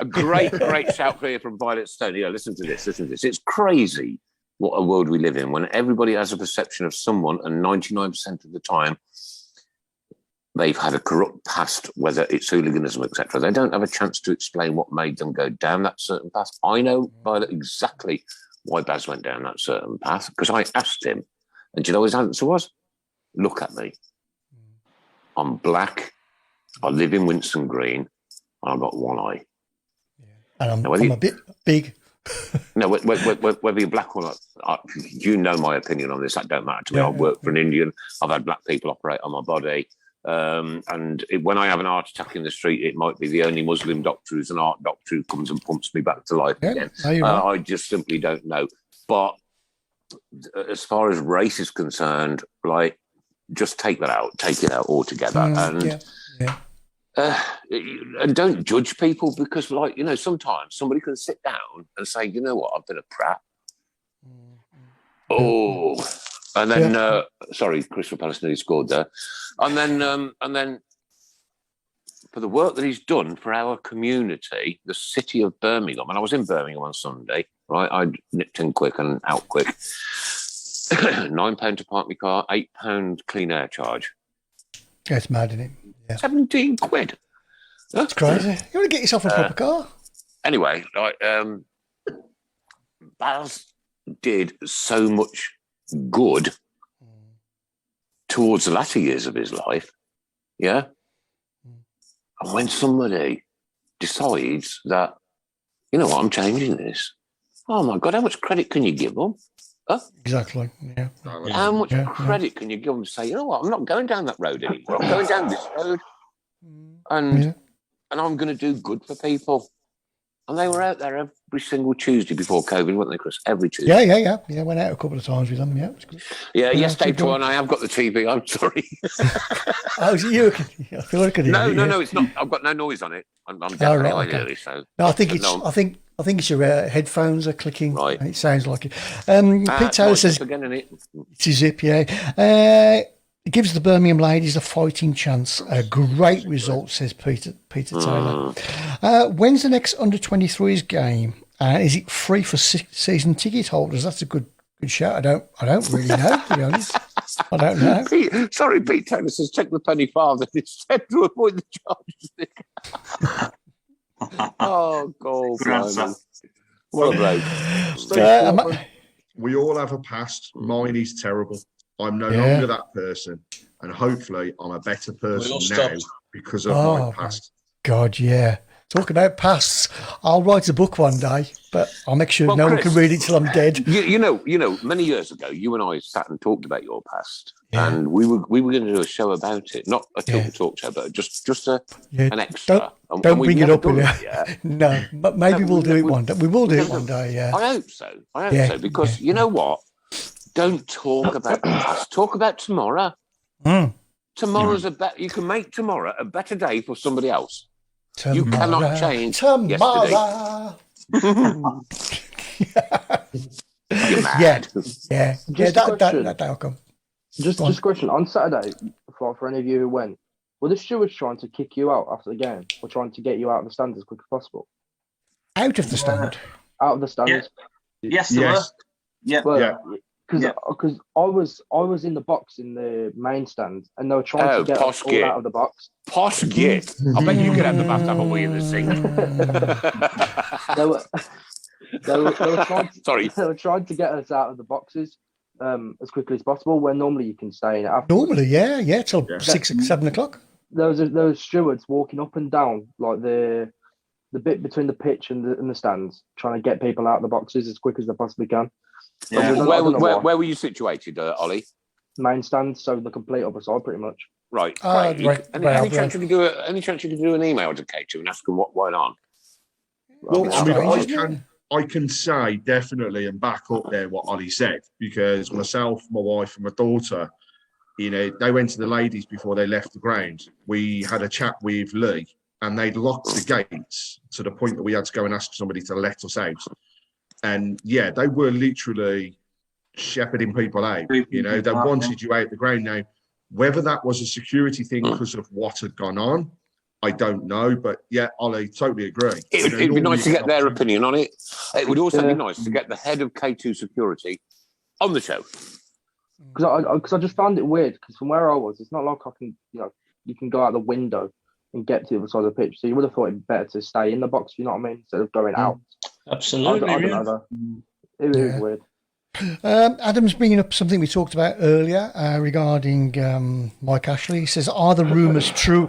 A great shout here from Violet Stone. Yeah, listen to this. It's crazy what a world we live in when everybody has a perception of someone, and 99% of the time they've had a corrupt past, whether it's hooliganism, etc. They don't have a chance to explain what made them go down that certain path. I know, Violet, exactly why Baz went down that certain path, because I asked him, and do you know his answer was? Look at me. I'm black, I live in Winston Green, and I've got one eye. And I'm a bit big. No, whether you're black or not, you know my opinion on this. That don't matter to me. I've worked for an Indian. I've had black people operate on my body. When I have an heart attack in the street, it might be the only Muslim doctor who's an art doctor who comes and pumps me back to life again. I just simply don't know. But as far as race is concerned, like, just take it out altogether. And don't judge people, because, like, sometimes somebody can sit down and say, you know what, I've been a prat. Oh, and then sorry, Crystal Palace nearly scored there, and then for the work that he's done for our community, the city of Birmingham. And I was in Birmingham on Sunday, right? I nipped in quick and out quick. £9 to park my car, £8 clean air charge. That's mad, isn't it? Yeah. 17 quid. That's crazy. You want to get yourself a proper car? Anyway, Baz did so much good towards the latter years of his life, yeah? And when somebody decides that, you know what, I'm changing this, oh my God, how much credit can you give them? Huh? Exactly, yeah. How much credit can you give them to say, you know what, I'm not going down that road anymore, I'm going down this road, and I'm going to do good for people. And they were out there every single Tuesday before COVID, weren't they, Chris? Every Tuesday. Yeah, went out a couple of times with them, yeah. It was good. Yeah, yesterday, Twan, I have got the TV, I'm sorry. Oh, is it you? I feel like I did. No, it's not. I've got no noise on it. I'm definitely ideally, so. No, I think it's your headphones are clicking. Right. It sounds like it. Pete Taylor says it's a zip, yeah. It gives the Birmingham ladies a fighting chance. A great result, says Peter Taylor. When's the next under-23s game? Is it free for season ticket holders? That's a good shout. I don't really know, to be honest. I don't know. Pete Taylor says, check the penny farthing instead to avoid the charges. Oh, God. What a bloke. We all have a past. Mine is terrible. I'm no longer that person, and hopefully I'm a better person now because of my past. God, yeah. Talk about pasts. I'll write a book one day, but I'll make sure no one can read it till I'm dead. You know, many years ago, you and I sat and talked about your past, and we were going to do a show about it, not a Tilton Talk Show, but just an extra. Don't bring it up in there. No, but maybe we'll do it one day. We will do it one day. Yeah. I hope so. Because you know what. Don't talk about the past. Talk about tomorrow. Tomorrow's you can make tomorrow a better day for somebody else. You cannot change yesterday. You're mad. Yeah. That'll come. Just a question. On Saturday, for any of you who went, were the stewards trying to kick you out after the game, or trying to get you out of the stand as quick as possible? Out of the stand? Out of the stands. Yes, they were. Yeah. Because I was in the box in the main stand, and they were trying to get us all out of the box. Posh git. I bet you could have the bathtub and we in the sink. They were trying to get us out of the boxes as quickly as possible, where normally you can stay in it after. Normally, yeah, till 6 or 7 o'clock. There was stewards walking up and down like the bit between the pitch and the stands, trying to get people out of the boxes as quick as they possibly can. Yeah. Where were you situated, Ollie? Main stand, so the complete other side, pretty much. Right. Any chance you could do an email to K2 and ask them what went on? Well, I can say definitely and back up there what Ollie said, because myself, my wife, and my daughter, they went to the ladies before they left the ground. We had a chat with Lee, and they'd locked the gates to the point that we had to go and ask somebody to let us out. And they were literally shepherding people out. They wanted you out the ground. Now, whether that was a security thing because of what had gone on, I don't know. But Ollie, totally agree. It'd be nice to get their opinion on it. It would also be nice to get the head of K2 security on the show. Because I just found it weird, because from where I was, it's not like I can, you can go out the window and get to the other side of the pitch. So you would have thought it'd be better to stay in the box, you know what I mean, instead of going out. Absolutely. I don't know. It is weird. Adam's bringing up something we talked about earlier regarding Mike Ashley. He says, are the rumours true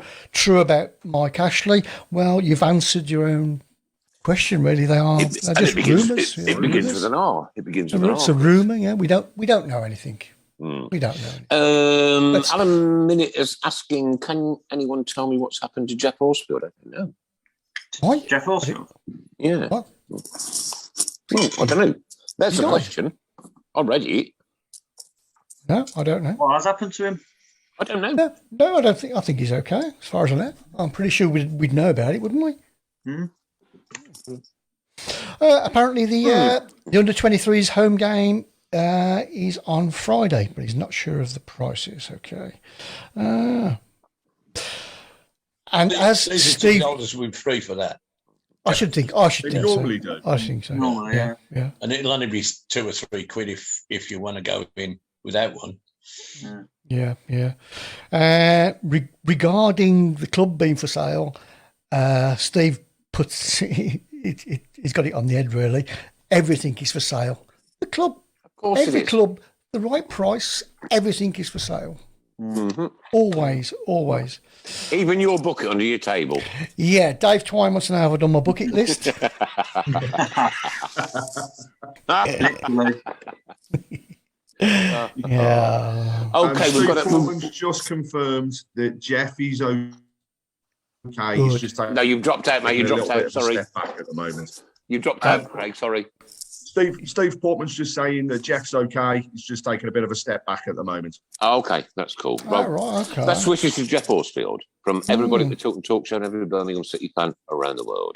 about Mike Ashley? Well, you've answered your own question, really. They're just rumours. It begins with an R. It's a rumour, yeah. We don't know anything. We don't know. Alan Minute is asking, can anyone tell me what's happened to Jeff Horsfield? I don't know. What? Jeff Horsfield? Yeah. What? I don't know. There's the question. I read it. No, I don't know. What has happened to him? I don't know. No, I don't think. I think he's okay, as far as I know. I'm pretty sure we'd know about it, wouldn't we? Apparently, the under 23s home game is on Friday, but he's not sure of the prices. Okay. And as Steve, we're free for that. I should think. I normally do. I think so. Normally, yeah. And it'll only be £2 or £3 if you want to go in without one. Yeah. Regarding the club being for sale, Steve puts he's got it on the head, really. Everything is for sale. The club, of course, every club, the right price, everything is for sale. Mm-hmm. Always. Even your bucket under your table. Yeah, Dave Twine wants to know, have I done my bucket list? Yeah. Okay, we've got it. Just confirmed that Jeff is okay. Good. He's just no, you've dropped out, mate. You dropped out. Sorry. Step back at the moment. You dropped out, Craig. Sorry. Steve Portman's just saying that Jeff's okay. He's just taking a bit of a step back at the moment. Oh, okay, that's cool. Right, okay. Best wishes to Jeff Horsfield from everybody at the Tilton Talk Show and every Birmingham City fan around the world.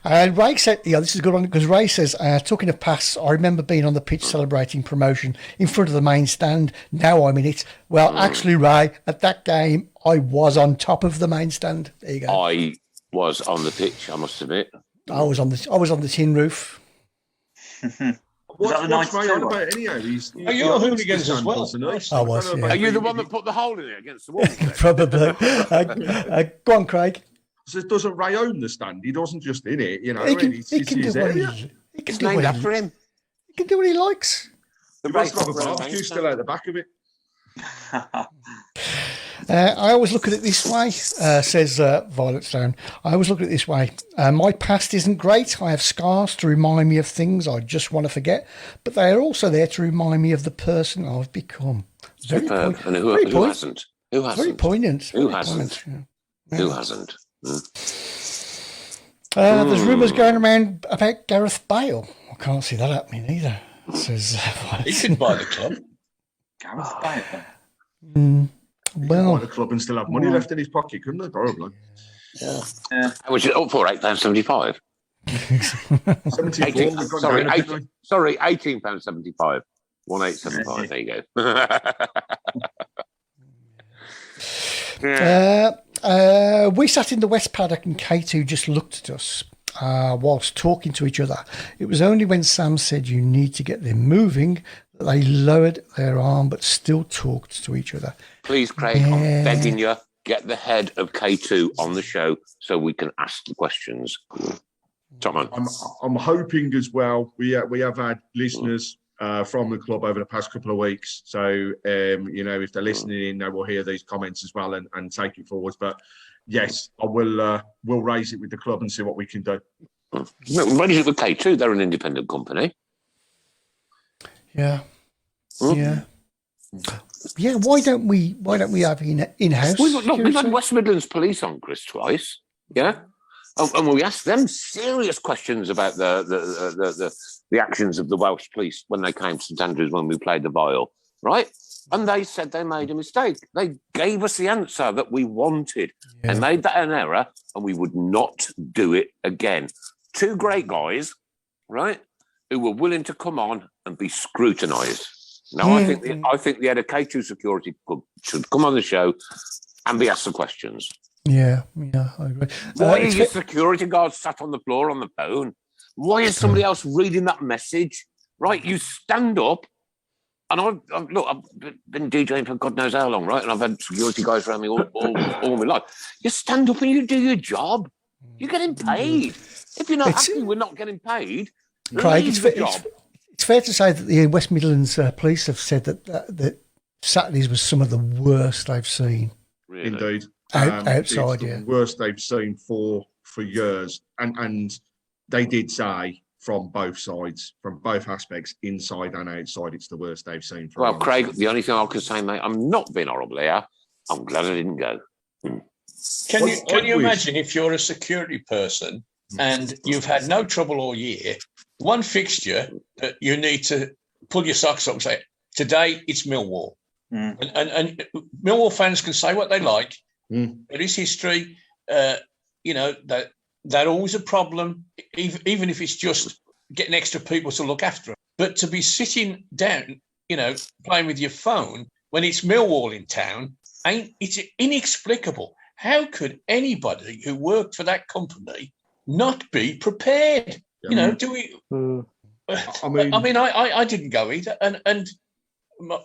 And Ray said, this is a good one, because Ray says, talking of pass, I remember being on the pitch celebrating promotion in front of the main stand. Now I'm in it. Well, actually, Ray, at that game, I was on top of the main stand. There you go. I was on the pitch, I must admit. I was on the tin roof. What's Ray on about anyhow? You're hooligans as well. I was. Yeah. Are you the one that put the hole in it against the wall? Probably. Go on, Craig. So doesn't Ray own the stand? He doesn't just in it, you know. He can do what It's named after him. He can do what he likes. The rest of the barbecue still out the back of it. I always look at it this way, says Violet Stone. I always look at it this way. My past isn't great. I have scars to remind me of things I just want to forget, but they are also there to remind me of the person I've become. Very poignant. And who hasn't? Who hasn't? Very poignant. Who hasn't? Who hasn't? There's rumours going around about Gareth Bale. I can't see that happening either. It says, He can buy the club. Gareth Bale. Well, the club and still have money left in his pocket, couldn't they? Probably. Yeah. Which is up for £8.75. 74. Sorry, £18.75. 1875. There you go. We sat in the West Paddock and K2 just looked at us whilst talking to each other. It was only when Sam said you need to get them moving that they lowered their arm but still talked to each other. Please, Craig, I'm begging you, get the head of K2 on the show so we can ask the questions. Tom on. I'm hoping as well. We have had listeners from the club over the past couple of weeks. So, if they're listening in, they will hear these comments as well and take it forwards. But yes, I will. We'll raise it with the club and see what we can do. Raise it with K2. They're an independent company. Yeah. Yeah. Yeah. Why don't we have in-house? We've had West Midlands Police on, Chris, twice. Yeah. And we asked them serious questions about the actions of the Welsh police when they came to St Andrews when we played the Vile, right? And they said they made a mistake. They gave us the answer that we wanted. Yeah. They made that an error, and we would not do it again. Two great guys, right, who were willing to come on and be scrutinised. Now, I think the head of K2 security should come on the show and be asked the questions. Yeah, I agree. Why are your security guards sat on the floor on the phone? Why is somebody else reading that message? Right, you stand up, and I've been DJing for God knows how long, right? And I've had security guys around me all my life. You stand up and you do your job. You're getting paid. If you're not happy, we're not getting paid. Craig, it's fair to say that the West Midlands police have said that Saturdays was some of the worst they've seen. Really? Indeed. Outside, it's the worst they've seen for years, and they did say from both sides, from both aspects, inside and outside, it's the worst they've seen. Well, Craig, the only thing I can say, mate, I'm not being horrible here. I'm glad I didn't go. Can you imagine if you're a security person and you've had no trouble all year, one fixture that you need to pull your socks up and say, today it's Millwall. And Millwall fans can say what they like. There is history, that always a problem, even if it's just getting extra people to look after them. But to be sitting down, playing with your phone when it's Millwall in town, it's inexplicable. How could anybody who worked for that company not be prepared? Yeah. Do we? I didn't go either, and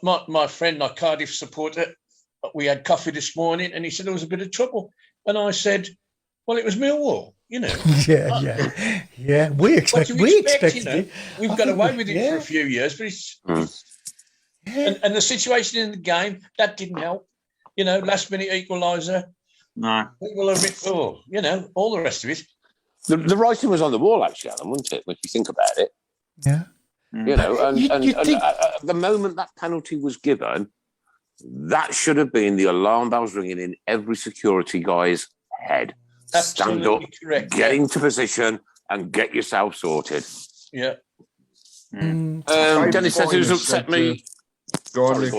my friend, my Cardiff supporter. We had coffee this morning, and he said there was a bit of trouble, and I said, "Well, it was Millwall, Yeah. We expected it. We've got away with it for a few years, but it's and the situation in the game that didn't help. Last minute equaliser. No, people are a bit all the rest of it. The writing was on the wall, actually, Alan, wasn't it? When you think about it, yeah. At the moment that penalty was given, that should have been the alarm bells ringing in every security guy's head. Absolutely. Stand up, correct. Get into position, and get yourself sorted. Yeah. Dennis says who's upset me. Go on, Nick.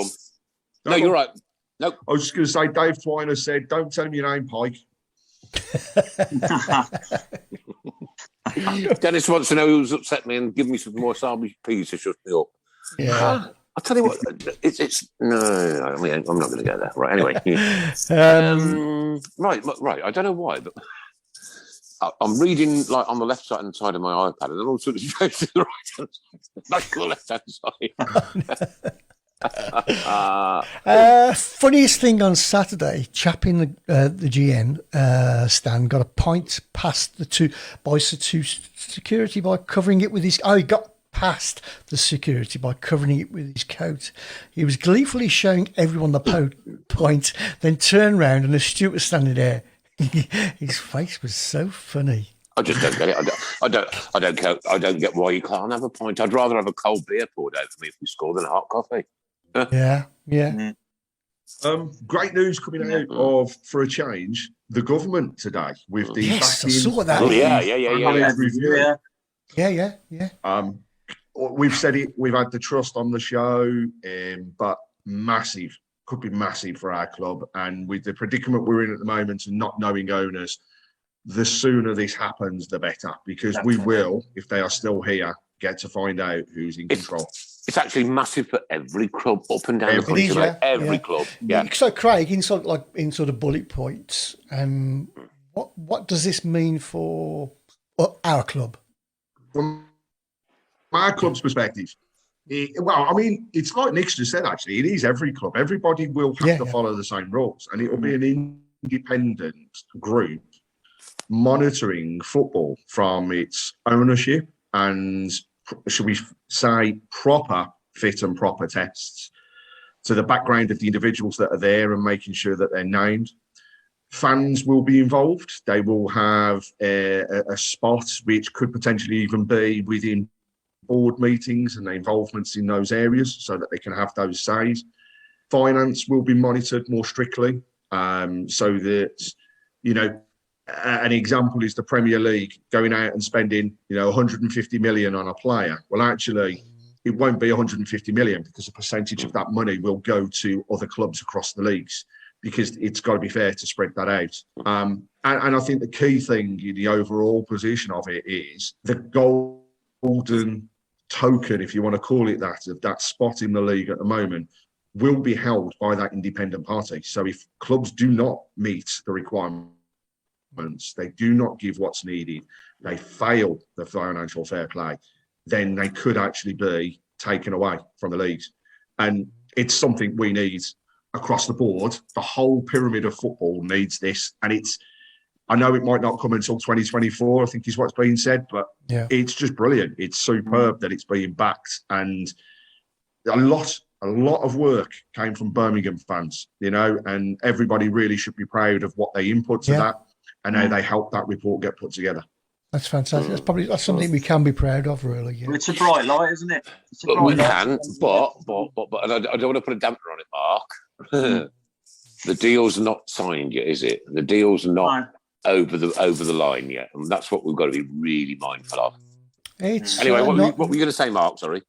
No, you're right. No, I was just going to say, Dave Twiner said, "Don't tell him your name, Pike." Dennis wants to know who's upset me and give me some more Salby peas to shut me up. Yeah. I'll tell you what, it's no, I'm not going to go there. Right, anyway. Right. I don't know why, but I'm reading like on the left hand side of my iPad, and then all of a sudden it goes to the right hand side, like the left hand side. Funniest thing on Saturday, chap in the GM stand got a point past the two security by covering it with his. Oh, he got past the security by covering it with his coat. He was gleefully showing everyone the point, then turned round and the steward was standing there. His face was so funny. I just don't get it. I don't get why you can't have a pint. I'd rather have a cold beer poured out for me if we score than a hot coffee. Yeah. Great news coming out of, for a change, the government today with the I saw that. Yeah. review. Yeah. We've said it. We've had the trust on the show, but massive could be massive for our club. And with the predicament we're in at the moment and not knowing owners, the sooner this happens, the better. Because we will, if they are still here, get to find out who's in control. It's actually massive for every club up and down the country. Every club. Yeah. So, Craig, in sort of bullet points, what does this mean for our club? From our club's perspective, it's like Nick's just said, actually, it is every club. Everybody will have to follow the same rules, and it will be an independent group monitoring football from its ownership and, should we say, proper fit and proper tests to the background of the individuals that are there and making sure that they're named. Fans will be involved. They will have a spot which could potentially even be within board meetings and the involvements in those areas so that they can have those says. Finance will be monitored more strictly so that, an example is the Premier League going out and spending, 150 million on a player. Well, actually, it won't be 150 million because a percentage of that money will go to other clubs across the leagues because it's got to be fair to spread that out. And I think the key thing in the overall position of it is the golden token, if you want to call it that, of that spot in the league at the moment will be held by that independent party. So if clubs do not meet the requirements, they do not give what's needed, they fail the financial fair play, then they could actually be taken away from the leagues. And it's something we need across the board. The whole pyramid of football needs this. And I know it might not come until 2024, I think is what's being said, but it's just brilliant. It's superb that it's being backed. And a lot of work came from Birmingham fans, and everybody really should be proud of what they input to that and how they helped that report get put together. That's fantastic. That's something we can be proud of, really. Yeah. It's a bright light, isn't it? We can, but I don't want to put a damper on it, Mark. The deal's not signed yet, is it? The deal's not over the line yet, and that's what we've got to be really mindful of. Anyway, what were you going to say, Mark? Sorry.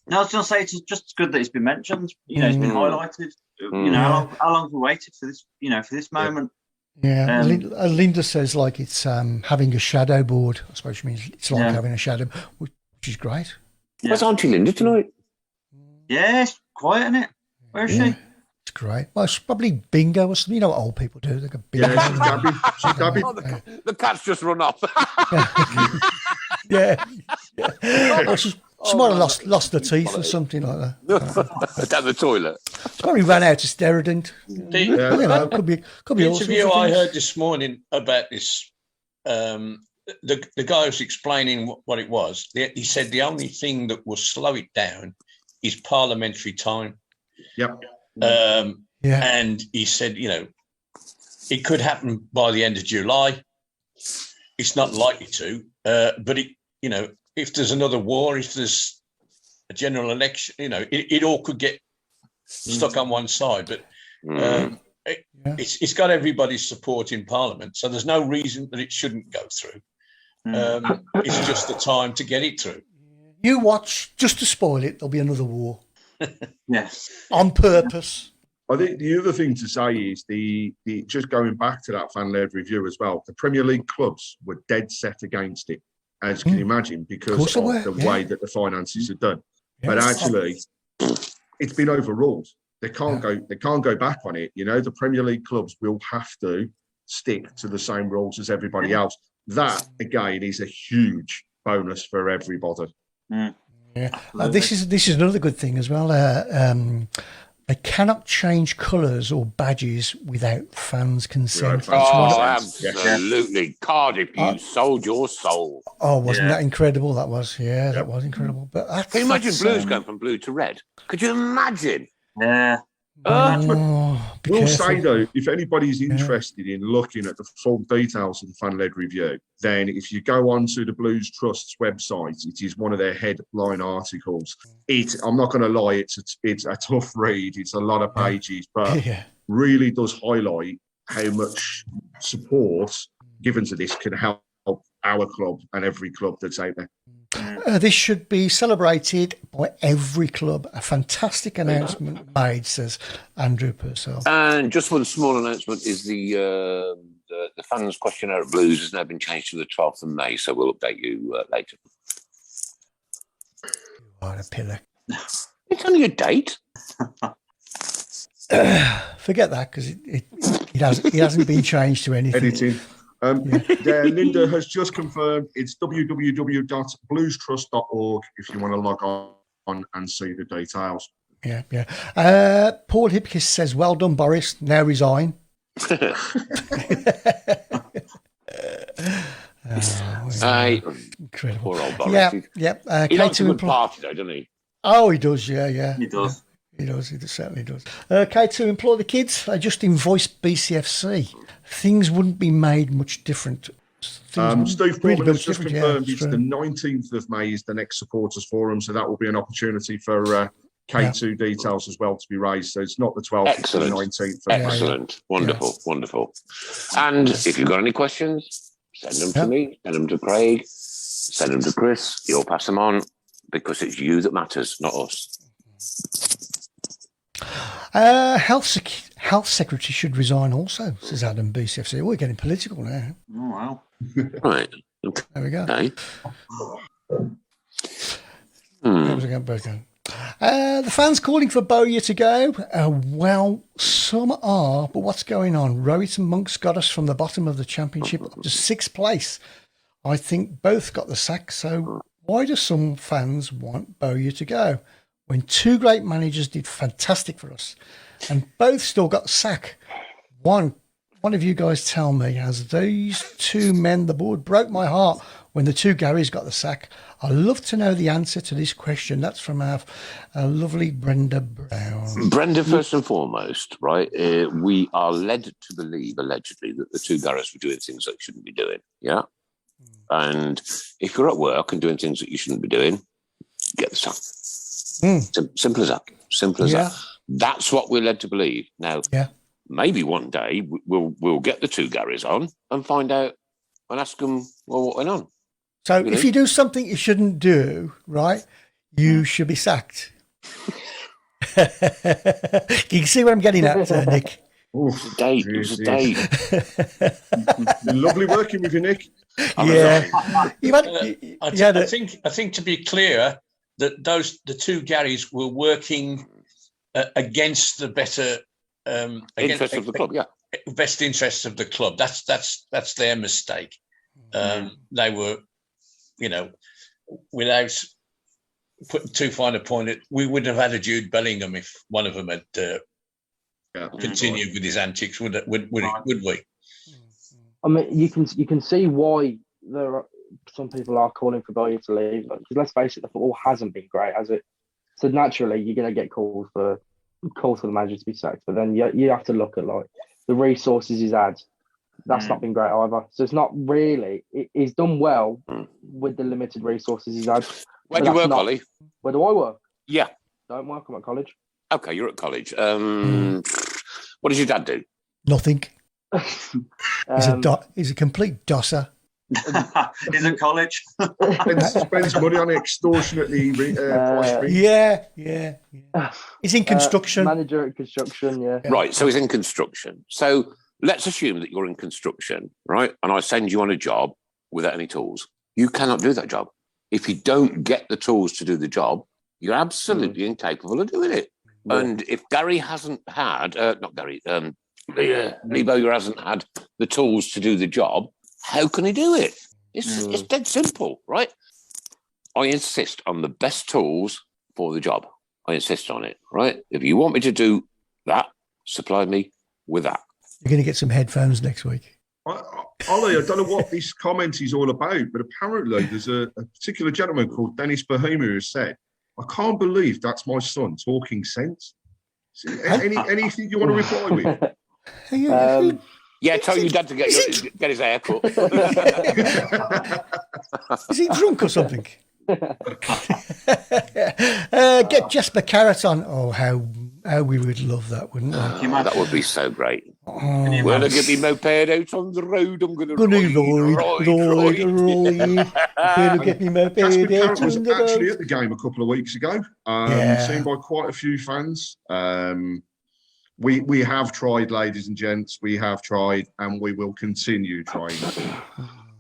No, I was going to say it's just good that it's been mentioned. It's been highlighted. How long have we waited for this? For this moment. Yeah, Linda says it's having a shadow board. I suppose she means it's like having a shadow, which is great. Yeah. Where's Auntie Linda tonight? Yeah, it's quiet, isn't it? Where is she? It's great. Well, it's probably bingo or something. You know what old people do? They go bingo. Yeah, she's dabbing. The cat's just run off. Yeah. Well, she might have lost her teeth or something like that. Down the toilet. She probably ran out of Steradint. Could be. The interview I heard this morning about this, the guy was explaining what it was. He said the only thing that will slow it down is parliamentary time. Yep. And he said, it could happen by the end of July. It's not likely to, but if there's another war, if there's a general election, it all could get stuck on one side. But it's got everybody's support in Parliament, so there's no reason that it shouldn't go through. It's just the time to get it through. You watch, just to spoil it, there'll be another war. Yes. On purpose. I think the other thing to say is the just going back to that fan-led review as well, the Premier League clubs were dead set against it, as you can imagine, because of the way that the finances are done. But actually, it's been overruled. They can't go back on it. The Premier League clubs will have to stick to the same rules as everybody else. That again is a huge bonus for everybody. This is another good thing as well. They cannot change colours or badges without fans' consent. Absolutely. Cardiff, you sold your soul. Oh, wasn't that incredible? That was, that was incredible. But can you imagine Blues going from blue to red? Could you imagine? Yeah. We'll say though, if anybody's interested in looking at the full details of the fan-led review, then if you go onto the Blues Trust's website, it is one of their headline articles. I'm not going to lie, it's a tough read. It's a lot of pages, but really does highlight how much support given to this can help our club and every club that's out there. This should be celebrated by every club. A fantastic announcement made, says Andrew Purcell. And just one small announcement is the fans questionnaire at Blues has now been changed to the 12th of May, so we'll update you later. What a pillar. It's only a date. Forget that, because it hasn't been changed to anything. Editing. Linda has just confirmed it's www.bluestrust.org if you want to log on and see the details. Yeah. Paul Hipkiss says, well done, Boris. Now resign. Incredible. Poor old Boris. Yeah. He likes a good party, though, doesn't he? Oh, he does, yeah. He does. He certainly does. K2 implore the kids. They just invoiced BCFC. Things wouldn't be made much different. Steve Foreman has just confirmed it's the 19th of May is the next supporters forum, so that will be an opportunity for K2 details as well to be raised. So it's not the 12th, it's the 19th. Excellent. Wonderful. And if you've got any questions, send them to me, send them to Craig, send them to Chris. You'll pass them on because it's you that matters, not us. Health Secretary should resign also, says Adam BCFC. We're getting political now. Oh, wow. Right. There we go. Okay. The fans calling for Bowyer to go. Well, some are, but what's going on? Rowett and Monks got us from the bottom of the championship to 6th place. I think both got the sack, so why do some fans want Bowyer to go when two great managers did fantastic for us and both still got sack? One of you guys tell me, has these two men, the board broke my heart when the two Garys got the sack? I'd love to know the answer to this question. That's from our lovely Brenda Browne. Brenda, first and foremost, right, we are led to believe, allegedly, that the two Garys were doing things that shouldn't be doing, yeah? And if you're at work and doing things that you shouldn't be doing, get the sack. Simple as that. Simple as that. That's what we're led to believe. Now, maybe one day we'll get the two Garys on and find out and ask them, well, what went on? So if you do something you shouldn't do, right, you should be sacked. You can see what I'm getting at, Nick. It was a date. Lovely working with you, Nick. Yeah. I think to be clear, that the two Garys were working against the better interest of the club. Yeah, best interests of the club. That's their mistake. They were, without putting too fine a point, we wouldn't have had a Jude Bellingham if one of them had continued with his antics. Would we? I mean, you can see why there are. Some people are calling for Bowyer to leave. Because let's face it, the football hasn't been great, has it? So naturally, you're going to get calls for the manager to be sacked. But then you have to look at the resources he's had. That's not been great either. So it's not really. He's done well with the limited resources he's had. Where do you work, Ollie? Where do I work? Yeah. Don't work. I'm at college. Okay, you're at college. What does your dad do? Nothing. He's a complete dosser. He's at college. Spends money on extortionately Yeah. He's in construction. Manager at construction, yeah. Right, so he's in construction. So let's assume that you're in construction, right? And I send you on a job without any tools. You cannot do that job. If you don't get the tools to do the job, you're absolutely incapable of doing it. Yeah. And if Gary hasn't had, Lee Bowyer hasn't had the tools to do the job, how can he do it? It's dead simple, right? I insist on the best tools for the job. I insist on it, right? If you want me to do that, supply me with that. You're going to get some headphones next week. Ollie, I don't know what this comment is all about, but apparently there's a particular gentleman called Dennis Bahima who said, I can't believe that's my son talking sense. Anything you want to reply with? Yeah, tell your dad to get his hair cut. Is he drunk or something? Get Jesper Carrot on. Oh, how How we would love that, wouldn't we? That would be so great. Can you When I imagine? get me moped out on the road, I'm going to Gonna ride. Gonna get me moped Casper out Carrot on was the actually road. at the game a couple of weeks ago. Yeah. Seen by quite a few fans. We have tried, ladies and gents. We have tried, and we will continue trying.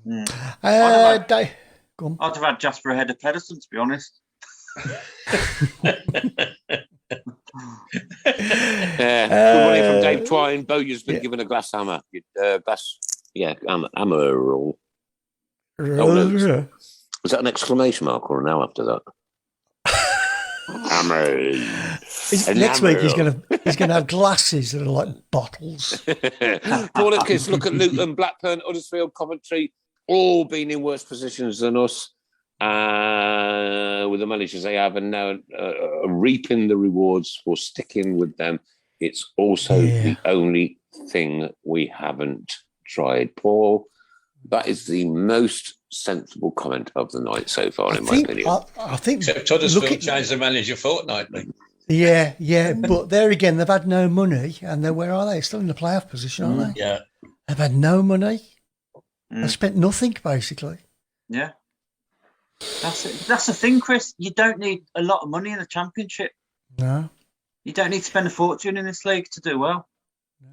Dave, go on. I'd have had Jasper ahead of Pedersen, to be honest. Good morning from Dave Twine. Bowyer's been given a glass hammer. Hammer. No. Was that an exclamation mark or an L after that? Hammer. Next week he's gonna have glasses that are like bottles. Paul Kiss, look at Luton, Blackburn, Huddersfield, Coventry, all been in worse positions than us. With the managers they have, and now reaping the rewards for sticking with them. It's also the only thing we haven't tried. Paul, that is the most sensible comment of the night so far, in my opinion. I think Except Huddersfield changed the manager fortnightly. Yeah, but there again, they've had no money, and where are they? Still in the playoff position, aren't they? Yeah. They've had no money. They've spent nothing, basically. Yeah. That's the thing, Chris. You don't need a lot of money in the Championship. No. You don't need to spend a fortune in this league to do well.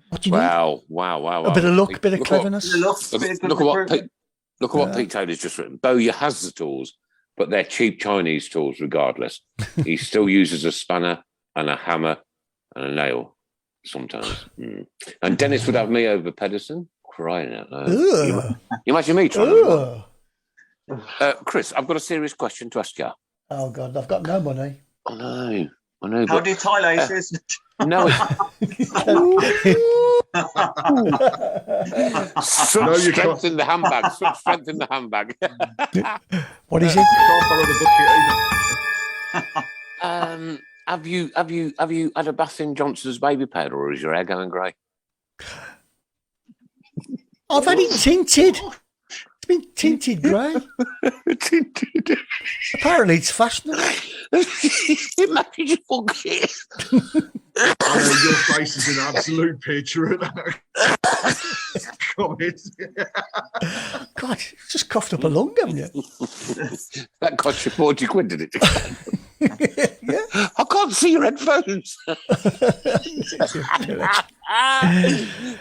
What do you need? Wow. A bit of luck, a bit of cleverness. Look at what Pete Taylor's just written. Bowyer has the tools, but they're cheap Chinese tools regardless. He still uses a spanner and a hammer and a nail sometimes. And Dennis would have me over Pedersen. Crying out loud. You imagine me trying to... Chris, I've got a serious question to ask you. Oh, God, I've got no money. I know. How do you tie laces? No. Such strength in the handbag. Such strength in the handbag. What is it? Can't borrow the bucket either. Have you had a bath in Johnson's baby powder, or is your hair going grey? I've had it tinted. It's been tinted grey. Tinted. Apparently, it's fashionable. It makes you forget. Your face is an absolute picture of that. God, you just coughed up a lung, haven't you? That cost you 40 quid, did it? Yeah. I can't see your headphones.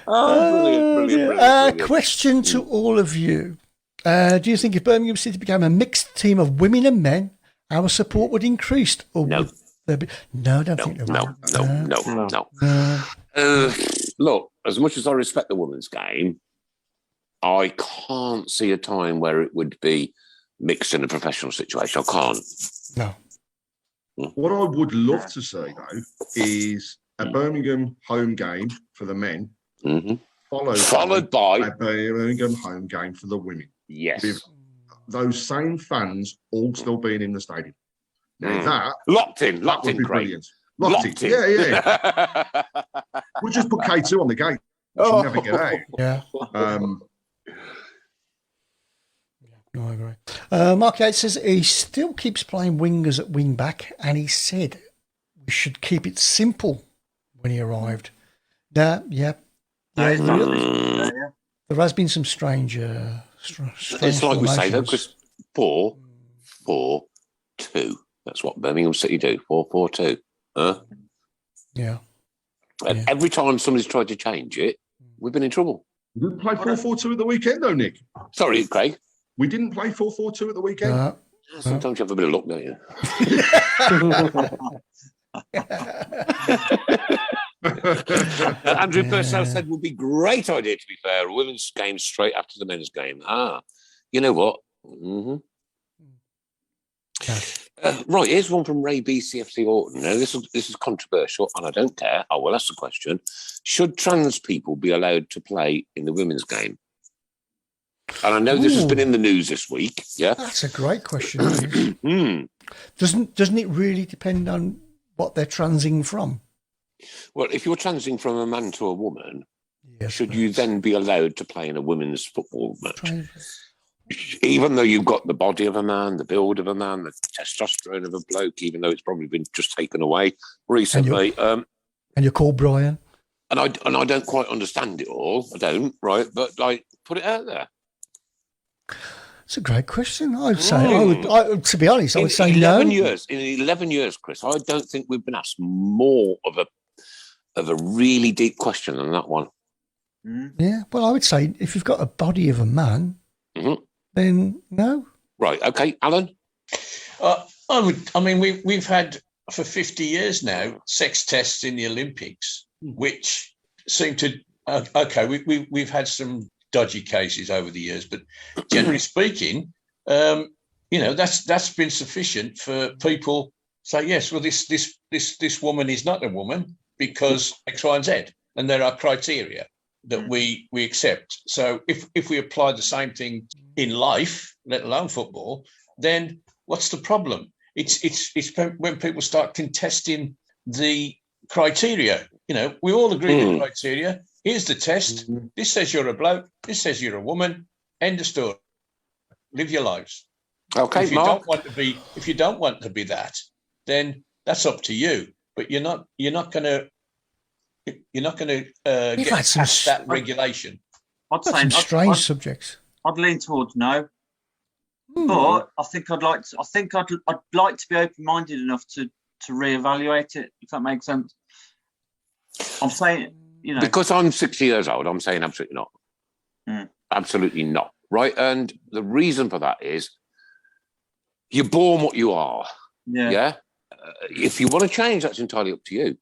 Brilliant. Question to all of you. Do you think if Birmingham City became a mixed team of women and men, our support would increase? Or No. would there be... No, I don't think there would. No. Look, as much as I respect the women's game, I can't see a time where it would be mixed in a professional situation. I can't. No. What I would love to see, though, is a Birmingham home game for the men, followed by a Birmingham home game for the women. Yes. With those same fans all still being in the stadium. Now that locked in, would be Craig. brilliant. Locked in. Yeah. We'll just put K2 on the gate. She'll never get out. Yeah. No, I agree. Mark Yates says he still keeps playing wingers at wing back, and he said we should keep it simple when he arrived. There has been some strange it's like we say though, Chris. 4-4-2. That's what Birmingham City do. 4-4-2. Huh? Yeah. And every time somebody's tried to change it, we've been in trouble. We didn't play 4-4-2 at the weekend, though, Nick. Sorry, Craig. We didn't play 4-4-2 at the weekend. Sometimes you have a bit of luck, don't you? Andrew Purcell said it would be a great idea, to be fair, a women's game straight after the men's game. You know what? Right, here's one from Ray BCFC Orton. Now, this is controversial, and I don't care. I will ask the question. Should trans people be allowed to play in the women's game? And I know this has been in the news this week. Yeah, that's a great question. Doesn't it really depend on what they're transing from? Well, if you're transing from a man to a woman, should you then be allowed to play in a women's football match? Even though you've got the body of a man, the build of a man, the testosterone of a bloke, even though it's probably been just taken away recently. And you're called Brian. And I don't quite understand it all. I don't, right? But like, put it out there. It's a great question. I'd say, to be honest, I would say 11 no. years, in 11 years, Chris, I don't think we've been asked more of a really deep question than that one. Yeah, well, I would say if you've got a body of a man, then no. Right, okay, Alan? We've had for 50 years now sex tests in the Olympics, which seem to, we've had some dodgy cases over the years, but generally speaking, that's been sufficient for people say, yes, well, this woman is not a woman because X, Y, and Z, and there are criteria that we accept. So if we apply the same thing in life, let alone football, then what's the problem? It's when people start contesting the criteria. We all agree with the criteria. Here's the test. This says you're a bloke. This says you're a woman. End of story. Live your lives. Okay, if you Mark. don't want to be that, then that's up to you. But you're not going to get past that regulation. I'd say Some strange subjects. I'd lean towards no, but I think I'd like to be open-minded enough to reevaluate it, if that makes sense. I'm saying, because I'm 60 years old, I'm saying absolutely not. Absolutely not. Right, and the reason for that is you're born what you are. Yeah. If you want to change, that's entirely up to you.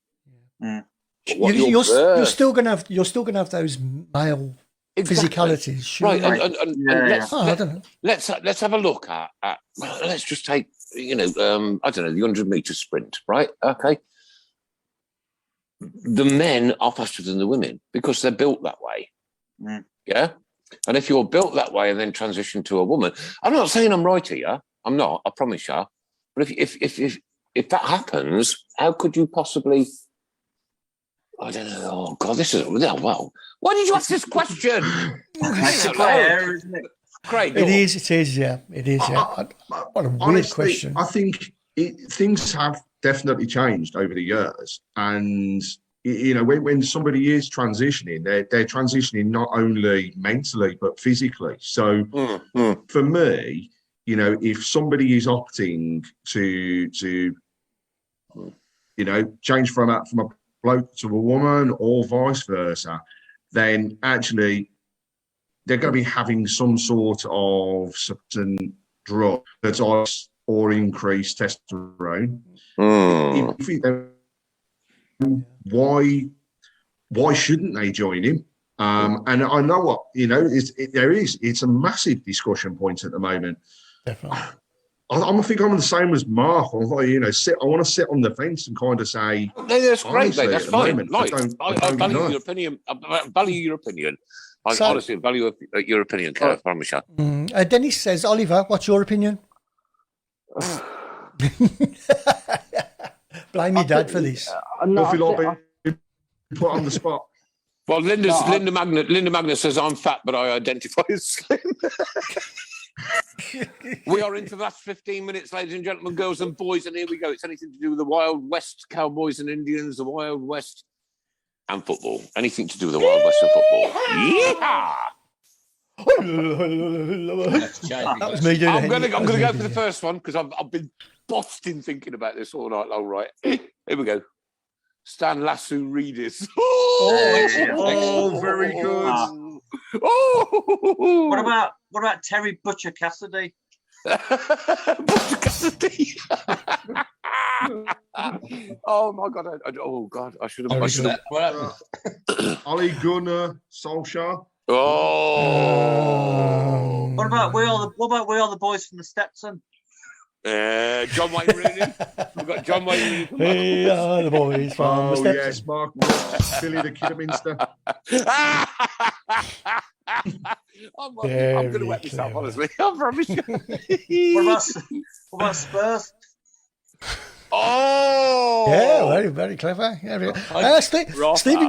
You're still going to have those male physicalities, sure. Right? I don't know. Let's have a look at let's just take I don't know, the 100-meter sprint, right? Okay. The men are faster than the women because they're built that way. Yeah. And if you're built that way and then transition to a woman, I'm not saying I'm right here. I'm not. I promise you. But if that happens, how could you possibly? I don't know. Oh God, this is well. Why did you ask this question? It's a grey area, isn't it? Great. It is. Yeah. What a weird question. I think things have definitely changed over the years, and when somebody is transitioning, they're transitioning not only mentally but physically. So for me, if somebody is opting to change from a bloke to a woman or vice versa, then actually they're going to be having some sort of certain drug that or increased testosterone. Why shouldn't they join him? And I know what it's a massive discussion point at the moment. Definitely. I think I'm the same as Mark. I want to sit on the fence and kind of say, no, that's great, mate. That's fine. I value your opinion. I value your opinion. I honestly value your opinion, Kev. I promise you. Dennis says, Oliver, what's your opinion? Blame your dad for this. Nothing like being put on the spot. Well, Linda Magnet says I'm fat, but I identify as slim. We are into the last 15 minutes, ladies and gentlemen, girls and boys, and here we go. It's anything to do with the Wild West, Cowboys and Indians, the Wild West, and football. Anything to do with the Wild West and football. Yeah! That was me doing it. I'm going to go for the first one because I've been busting thinking about this all night long. Right, here we go. Stan Lasso Reedis. Oh, very good. What about Terry Butcher Cassidy? Butcher Cassidy. Oh my God! I should have. What happened? Ole Gunnar Solskjaer. What about we are the boys from the Stetson? John Wayne Rooney. We've got John Wayne Rooney. We are the boys from the Stetson. Yes, Mark Billy the Kidderminster. I'm going to wet myself, honestly. I promise you. What about Spurs? Oh, yeah, very, very clever.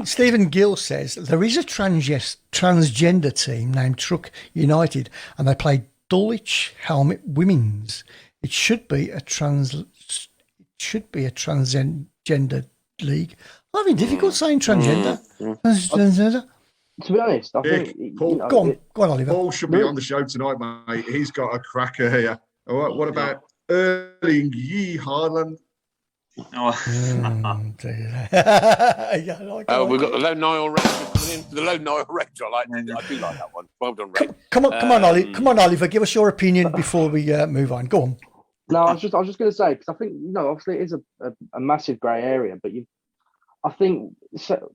Stephen Gill says there is a transgender team named Truck United, and they play Dulwich Helmet Women's. It should be a transgender league. having difficult saying transgender. Transgender. To be honest, I think Paul, know, Go on, Oliver. Paul should be on the show tonight, mate. He's got a cracker here. All right, what about Erling Haaland? Oh. Yeah, We've got the low Nile Ranger coming in. The low Nile Ranger, I do like that one. Well done, Ray. Come on, Ollie. Come on, Oliver. Give us your opinion before we move on. Go on. No, I was just going to say, because I think, obviously it is a massive grey area, but I think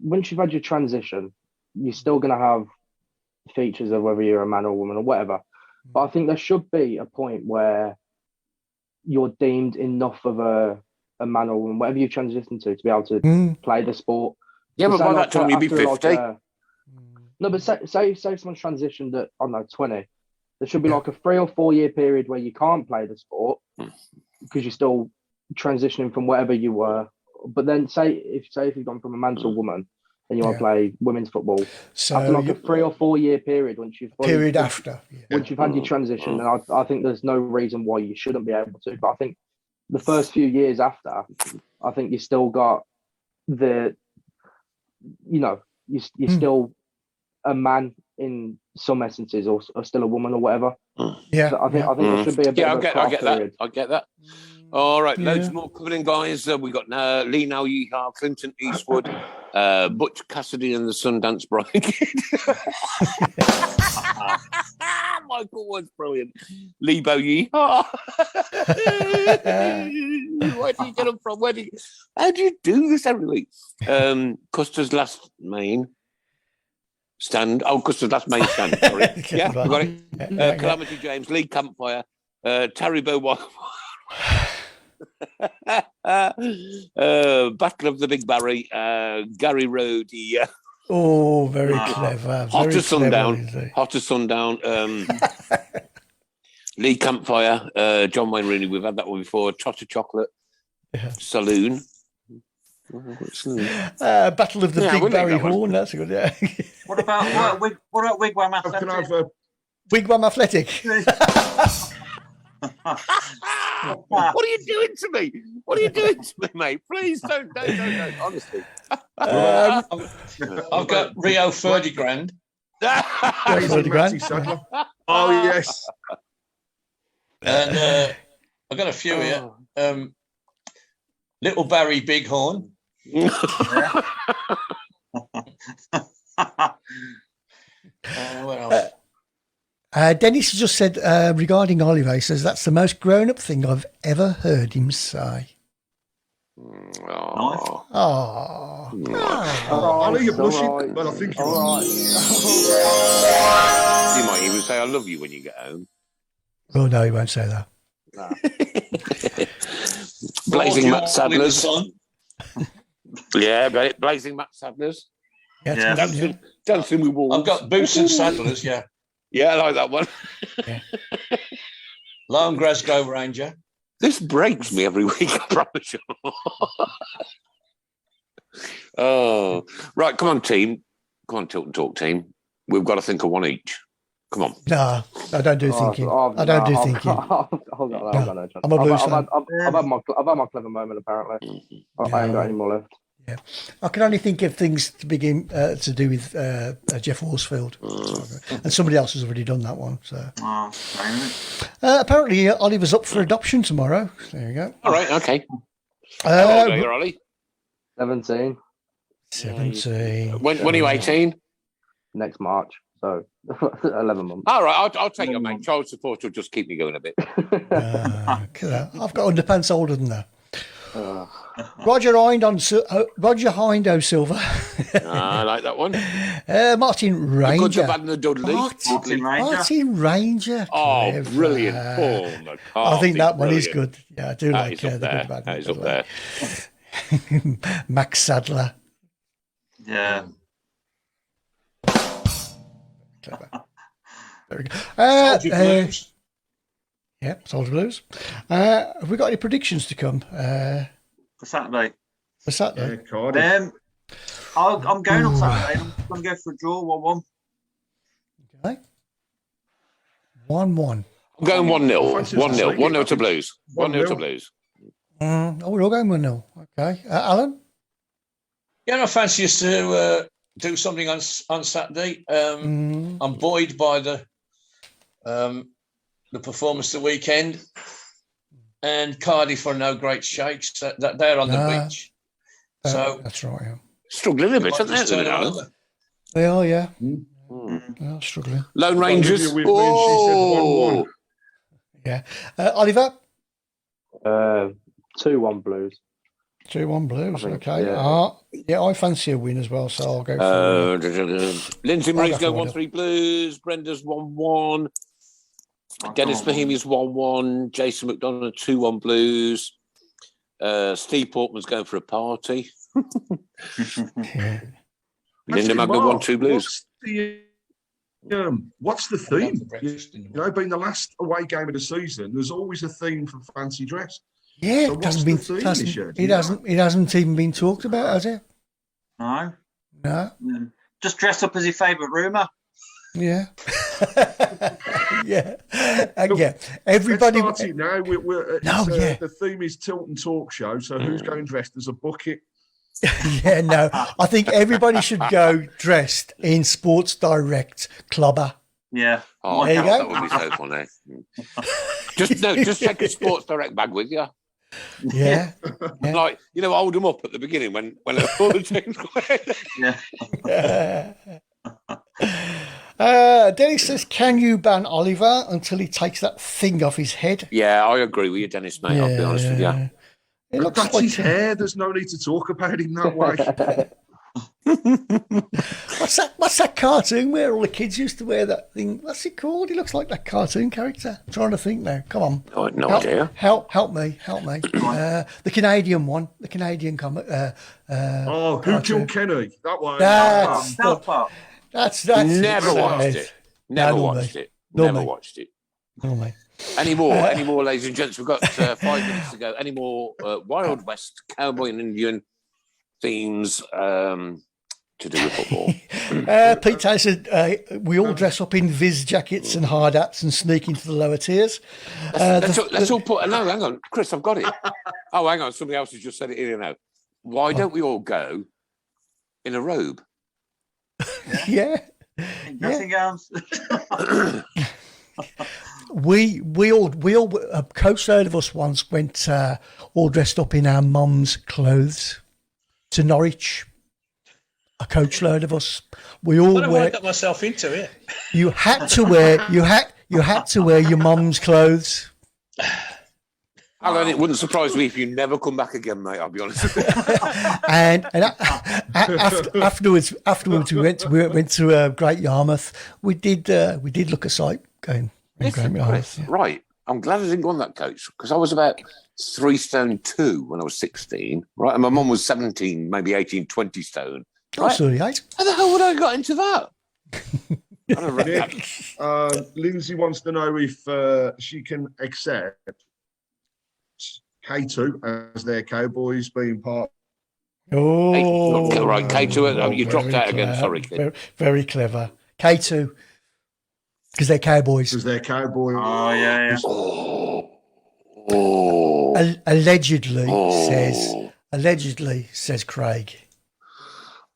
once you've had your transition, you're still going to have features of whether you're a man or a woman or whatever. But I think there should be a point where you're deemed enough of a man or woman, whatever you transition to be able to play the sport. Yeah, but by that time you'd be 50. No, but say someone's transitioned at, I don't know, 20. There should be like a 3 or 4 year period where you can't play the sport because you're still transitioning from whatever you were. But then say if you've gone from a man to a woman and you want to play women's football, so after like a 3 or 4 year period once you've had your transition, and I think there's no reason why you shouldn't be able to. But I think the first few years after, I think you still got you're still a man in some essences, or still a woman or whatever. Yeah, so I think there should be a bit of a period. I get that. All right, loads more coming in, guys. We got Lee Now Yeehaw, Clinton Eastwood, Butch Cassidy and the Sundance Bride. Michael was brilliant. Lebo Yeehaw. Where do you get them from? How do you do this every week? Custer's Last Main Stand. Oh, Custer's Last Main Stand. Sorry. Yeah, we got it. Calamity James, Lee Campfire, Terry Bow. Battle of the Big Barry, Gary Road. Yeah. Oh, very clever. Hot as Sundown. Lee Campfire, John Wayne Rooney. We've had that one before. Trotter Chocolate, Saloon. Battle of the Big Barry Horn. That's a good. Yeah. What about Wigwam Athletic? Wigwam Athletic. What are you doing to me? Mate? Please don't. Honestly. I've got Rio Ferdinand. Oh, yes. And I've got a few here. Little Barry Bighorn. What else? Dennis just said regarding Oliver, he says that's the most grown-up thing I've ever heard him say. Oh. I know you're blushing, but I think you're right. You might even say I love you when you get home. Oh no, he won't say that. Blazing Matt Sadler's. Yeah, got it. Blazing Matt Sadler's. Yeah. Dancing with Wolves. I've got Boots and Sadler's, yeah. Yeah, I like that one. Yeah. Lone Grasgrove Ranger. This breaks me every week, I promise you. Oh, right. Come on, team. Come on, Tilton Talk team. We've got to think of one each. Come on. No, I don't do thinking. I don't do thinking. I've had my clever moment, apparently. I ain't got any more left. Yeah, I can only think of things to begin to do with Jeff Horsfield, and somebody else has already done that one. So, apparently, Oliver's up for adoption tomorrow. There you go. All right, okay. How old are you, Ollie? 17. 17. When are you 18? Next March, so 11 months. All right, I'll take your mate. Child support will just keep me going a bit. I've got underpants older than that. Roger Hind O'Silver. I like that one. Martin Ranger. The Good, the Bad and the Dudley. Martin Ranger. Oh, clever. Brilliant. Paul McCarthy. I think that one brilliant. is good. Yeah, I do like the Good, Bad and the Dudley. That is up there. Max Sadler. Yeah. Clever. Very good. Soldier Blues. Yeah, Soldier Blues. Have we got any predictions to come? For Saturday. Yeah, Cardiff. I'm going on Saturday. I'm going to go for a draw, 1-1. Okay. 1-1. I'm going 1-0. 1-0. 1-0 to Blues. 1-0 to Blues. We're all going 1-0. Okay. Alan? Yeah, I fancy us to do something on Saturday. I'm buoyed by the performance the weekend, and Cardiff are no great shakes. That they're on the beach, so that's right. Yeah. Struggling a bit, aren't they? They are, yeah. They are struggling. Lone Rangers. She said 1-1. Yeah. Oliver? 2-1 Blues. 2-1 Blues, okay. Yeah. I fancy a win as well, so I'll go for Lindsay Marie's go 1-3 Blues. Brenda's 1-1. Dennis Mahimi's 1-1. Jason McDonough 2-1 Blues. Steve Portman's going for a party. Linda Mag go 1-2 Blues. What's the theme? Being the last away game of the season, there's always a theme for fancy dress. Yeah, so it hasn't even been talked about, has it? No. Just dress up as your favourite rumour. Yeah. Yeah. Everybody. Let's start it now. The theme is Tilton Talk Show. So who's going dressed as a bucket? Yeah, no. I think everybody should go dressed in Sports Direct clubber. Yeah. Oh, there you go. That would be so funny. Just take a Sports Direct bag with you. Yeah. Like, hold them up at the beginning when all the teams Yeah. Dennis says, can you ban Oliver until he takes that thing off his head? Yeah, I agree with you, Dennis, mate. I'll be honest with you. That's his hair. There's no need to talk about him that way. What's that cartoon where all the kids used to wear that thing? What's it called? He looks like that cartoon character. I'm trying to think now. Come on. No idea. Help me. The Canadian one. The Canadian comic. Who Killed Kenny? That one. That's Never watched it. Never watched it. Never watched it. Any more, ladies and gents? We've got 5 minutes to go. Any more Wild West, cowboy and Indian themes to do with football? Pete Taylor said, we all dress up in Viz jackets and hard hats and sneak into the lower tiers. Let's all put... No, hang on. Chris, I've got it. Oh, hang on. Somebody else has just said it here now. Why don't we all go in a robe? Yeah. Nothing else. We all a coach load of us once went all dressed up in our mum's clothes to Norwich. A coach load of us. We all I got myself into it. You had to wear your mum's clothes. Alan, it wouldn't surprise me if you never come back again, mate. I'll be honest with you. and afterwards we went to Great Yarmouth. We did look a sight going. Listen, Chris, right. I'm glad I didn't go on that coach because I was about 3 stone 2 when I was 16, right? And my mum was 17, maybe 18, 20 stone. Right? Right. How the hell would I have got into that? Nick, Lindsay wants to know if she can accept K2 as their Cowboys being part. Oh, right, K2. You dropped out again. Sorry, kid. Very clever. K2. Because they're Cowboys. Because they're Cowboys. Oh, yeah. Allegedly says Craig.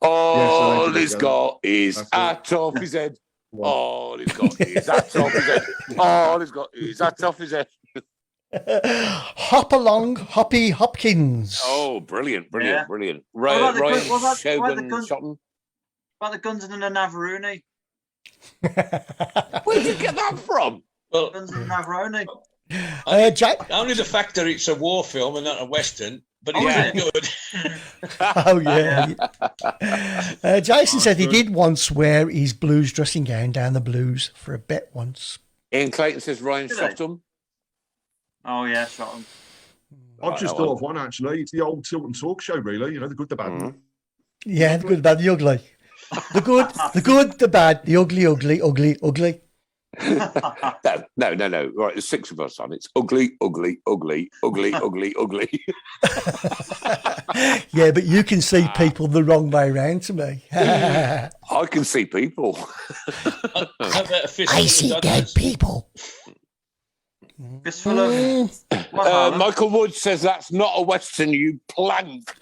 All he's got is hat off his head. All he's got is hat off his head. All he's got is hat off his head. Hop along, Hoppy Hopkins. Oh, brilliant. Ryan Shogun Shotton. About the Guns and the Navarone. Where did you get that from? Well, Guns and the Navarone. Only the fact that it's a war film and not a Western, but it's good. Oh, yeah. Jason said he did once wear his Blues dressing gown down the Blues for a bet once. Ian Clayton says Ryan Shotton. Oh, yeah, Shotton. I've just thought of one, actually. It's the old Tilton Talk Show, really. The good, the bad. Mm-hmm. Yeah, the good, the bad, the ugly. The good, the bad, the ugly. No. Right, there's 6 of us on. It's ugly. Yeah, but you can see people the wrong way around to me. I can see people. I see dead people. Fistful of... Michael Wood says that's not a Western, you plank.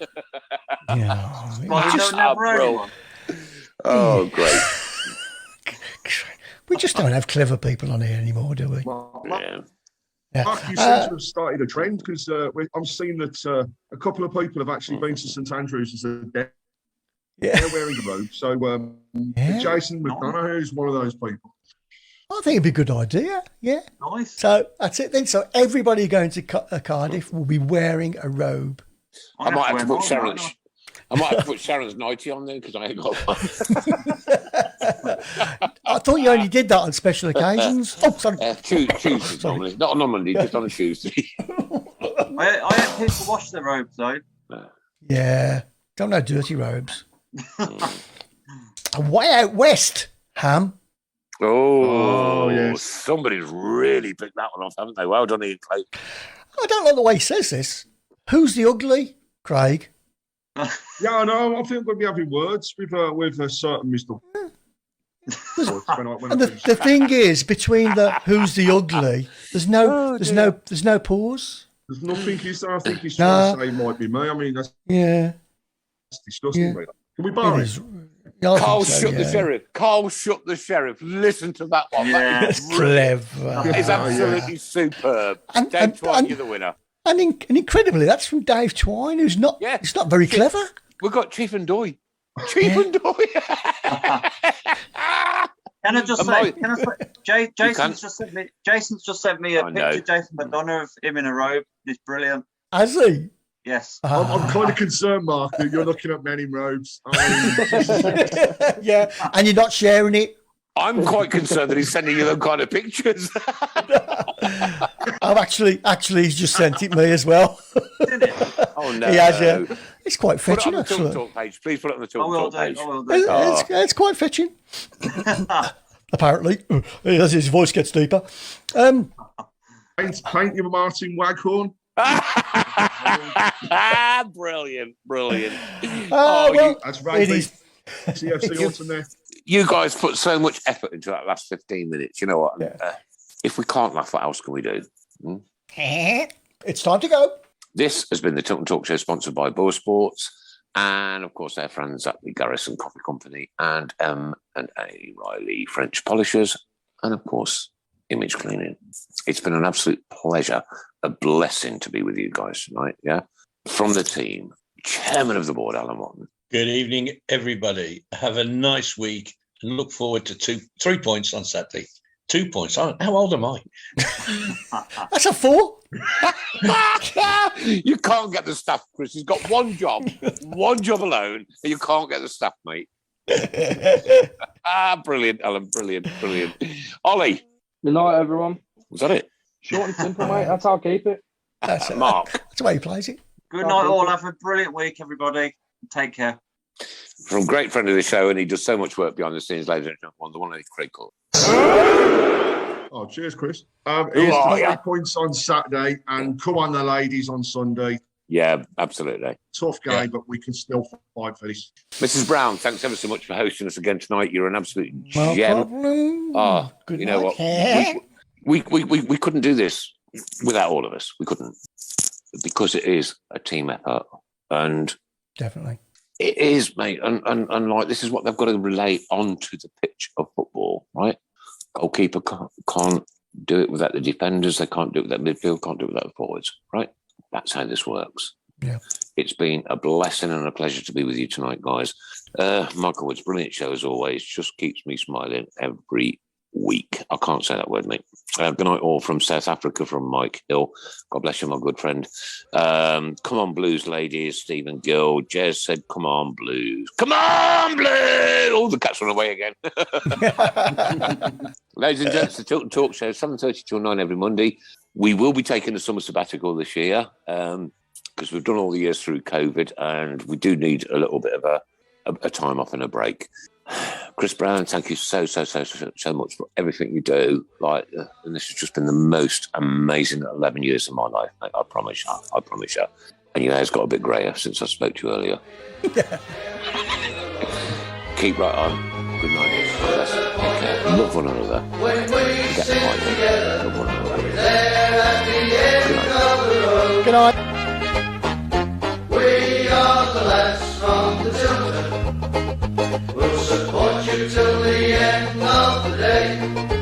Yeah. Well, we don't have road one. Oh, great. We just don't have clever people on here anymore, do we? Yeah. Yeah. Mark, you seem to have started a trend because I'm seeing that a couple of people have actually been to St Andrews and said they're wearing the robe. So Jason McDonough is one of those people. I think it'd be a good idea. Yeah. Nice. So that's it then. So everybody going to Cardiff will be wearing a robe. I might have to put Sharon's. I might have to put Sharon's 90 on there because I ain't got one. I thought you only did that on special occasions. Oh, sorry. Tuesdays normally, not on a Monday, just on a Tuesday. I had people wash their robes though. Yeah, don't know dirty robes. Way out west, Ham. Oh, yes. Somebody's really picked that one off, haven't they? Well done, Ian Clay. I don't like the way he says this. Who's the ugly? Craig. Yeah, I know. I think we'll be having words with a certain Mr. And the thing is, between the who's the ugly, there's no pause. There's nothing I think he's trying to say might be me. I mean, that's disgusting. Yeah. Really. Can we borrow it? Carl shut the sheriff. Carl shut the sheriff. Listen to that one. Yeah. That is Clever. It's absolutely superb. Dave Twine, you're the winner. And incredibly, that's from Dave Twine, who's not. Yeah. He's not very clever. We've got Chief and Doy. Chief and Doy. Can I just say? Jason's just sent me a picture, Jason Madonna, of him in a robe. It's brilliant. Has he? Yes. I'm kind of concerned, Mark, that you're looking at men in robes. Yeah, and you're not sharing it. I'm quite concerned that he's sending you them kind of pictures. I've actually, he's just sent it me as well. Oh no, he has. Yeah, it's quite fetching. Put it on the Talk page, please. Put it on the Talk page. It's quite fetching. Apparently, as his voice gets deeper. Paint you Martin Waghorn. Brilliant. That's right. CFC autumn there. You guys put so much effort into that last 15 minutes. You know what? Yeah. If we can't laugh, what else can we do? It's time to go. This has been the Tilton Talk Show, sponsored by Boylesports, and of course their friends at the Garrison Coffee Company and M.A.Reilly French Polishers, and of course Image Cleaning. It's been an absolute pleasure, a blessing to be with you guys tonight. Yeah, from the team, Chairman of the Board, Alan Watton. Good evening, everybody. Have a nice week and look forward to 3 points on Saturday. 2 points. How old am I? That's a 4. You can't get the staff, Chris. He's got one job alone, and you can't get the staff, mate. Brilliant, Alan. Brilliant. Ollie. Good night, everyone. Was that it? Short and simple, mate. That's how I'll keep it. That's it. Mark. That's the way he plays it. Good night, all. Have a brilliant week, everybody. Take care. From a great friend of the show, and he does so much work behind the scenes, ladies and gentlemen, the one and Craig Court. Oh, cheers, Chris. Here's 3 points on Saturday, and come on, the ladies, on Sunday. Yeah, absolutely. Tough game, but we can still fight for this. Mrs. Browne, thanks ever so much for hosting us again tonight. You're an absolute No gem. problem. Oh, Good you know night. what? We couldn't do this without all of us. We couldn't, because it is a team effort, and Definitely. it is, mate. And like, this is what they've got to relay onto the pitch of football, right? Goalkeeper can't do it without the defenders. They can't do it without midfield. Can't do it without the forwards, right? That's how this works. Yeah. It's been a blessing and a pleasure to be with you tonight, guys. Michael Woods, brilliant show as always. Just keeps me smiling every week. I can't say that word, mate. Good night all from South Africa, from Mike Hill. God bless you, my good friend. Come on, Blues, ladies. Stephen Gill. Jez said, come on, Blues. Come on, Blues! All the cats run away again. Ladies and gents, the Tilton Talk Show, 7:30 till 9 every Monday. We will be taking a summer sabbatical this year because we've done all the years through COVID, and we do need a little bit of a time off and a break. Chris Browne, thank you so much for everything you do. And this has just been the most amazing 11 years of my life, mate. I promise you. And your hair's got a bit greyer since I spoke to you earlier. Keep right on. Good night. God bless. Take care. Love one another. When we Get sing right. together, Love one another. there at the end Good night. of the road, Good night. we are the lads say.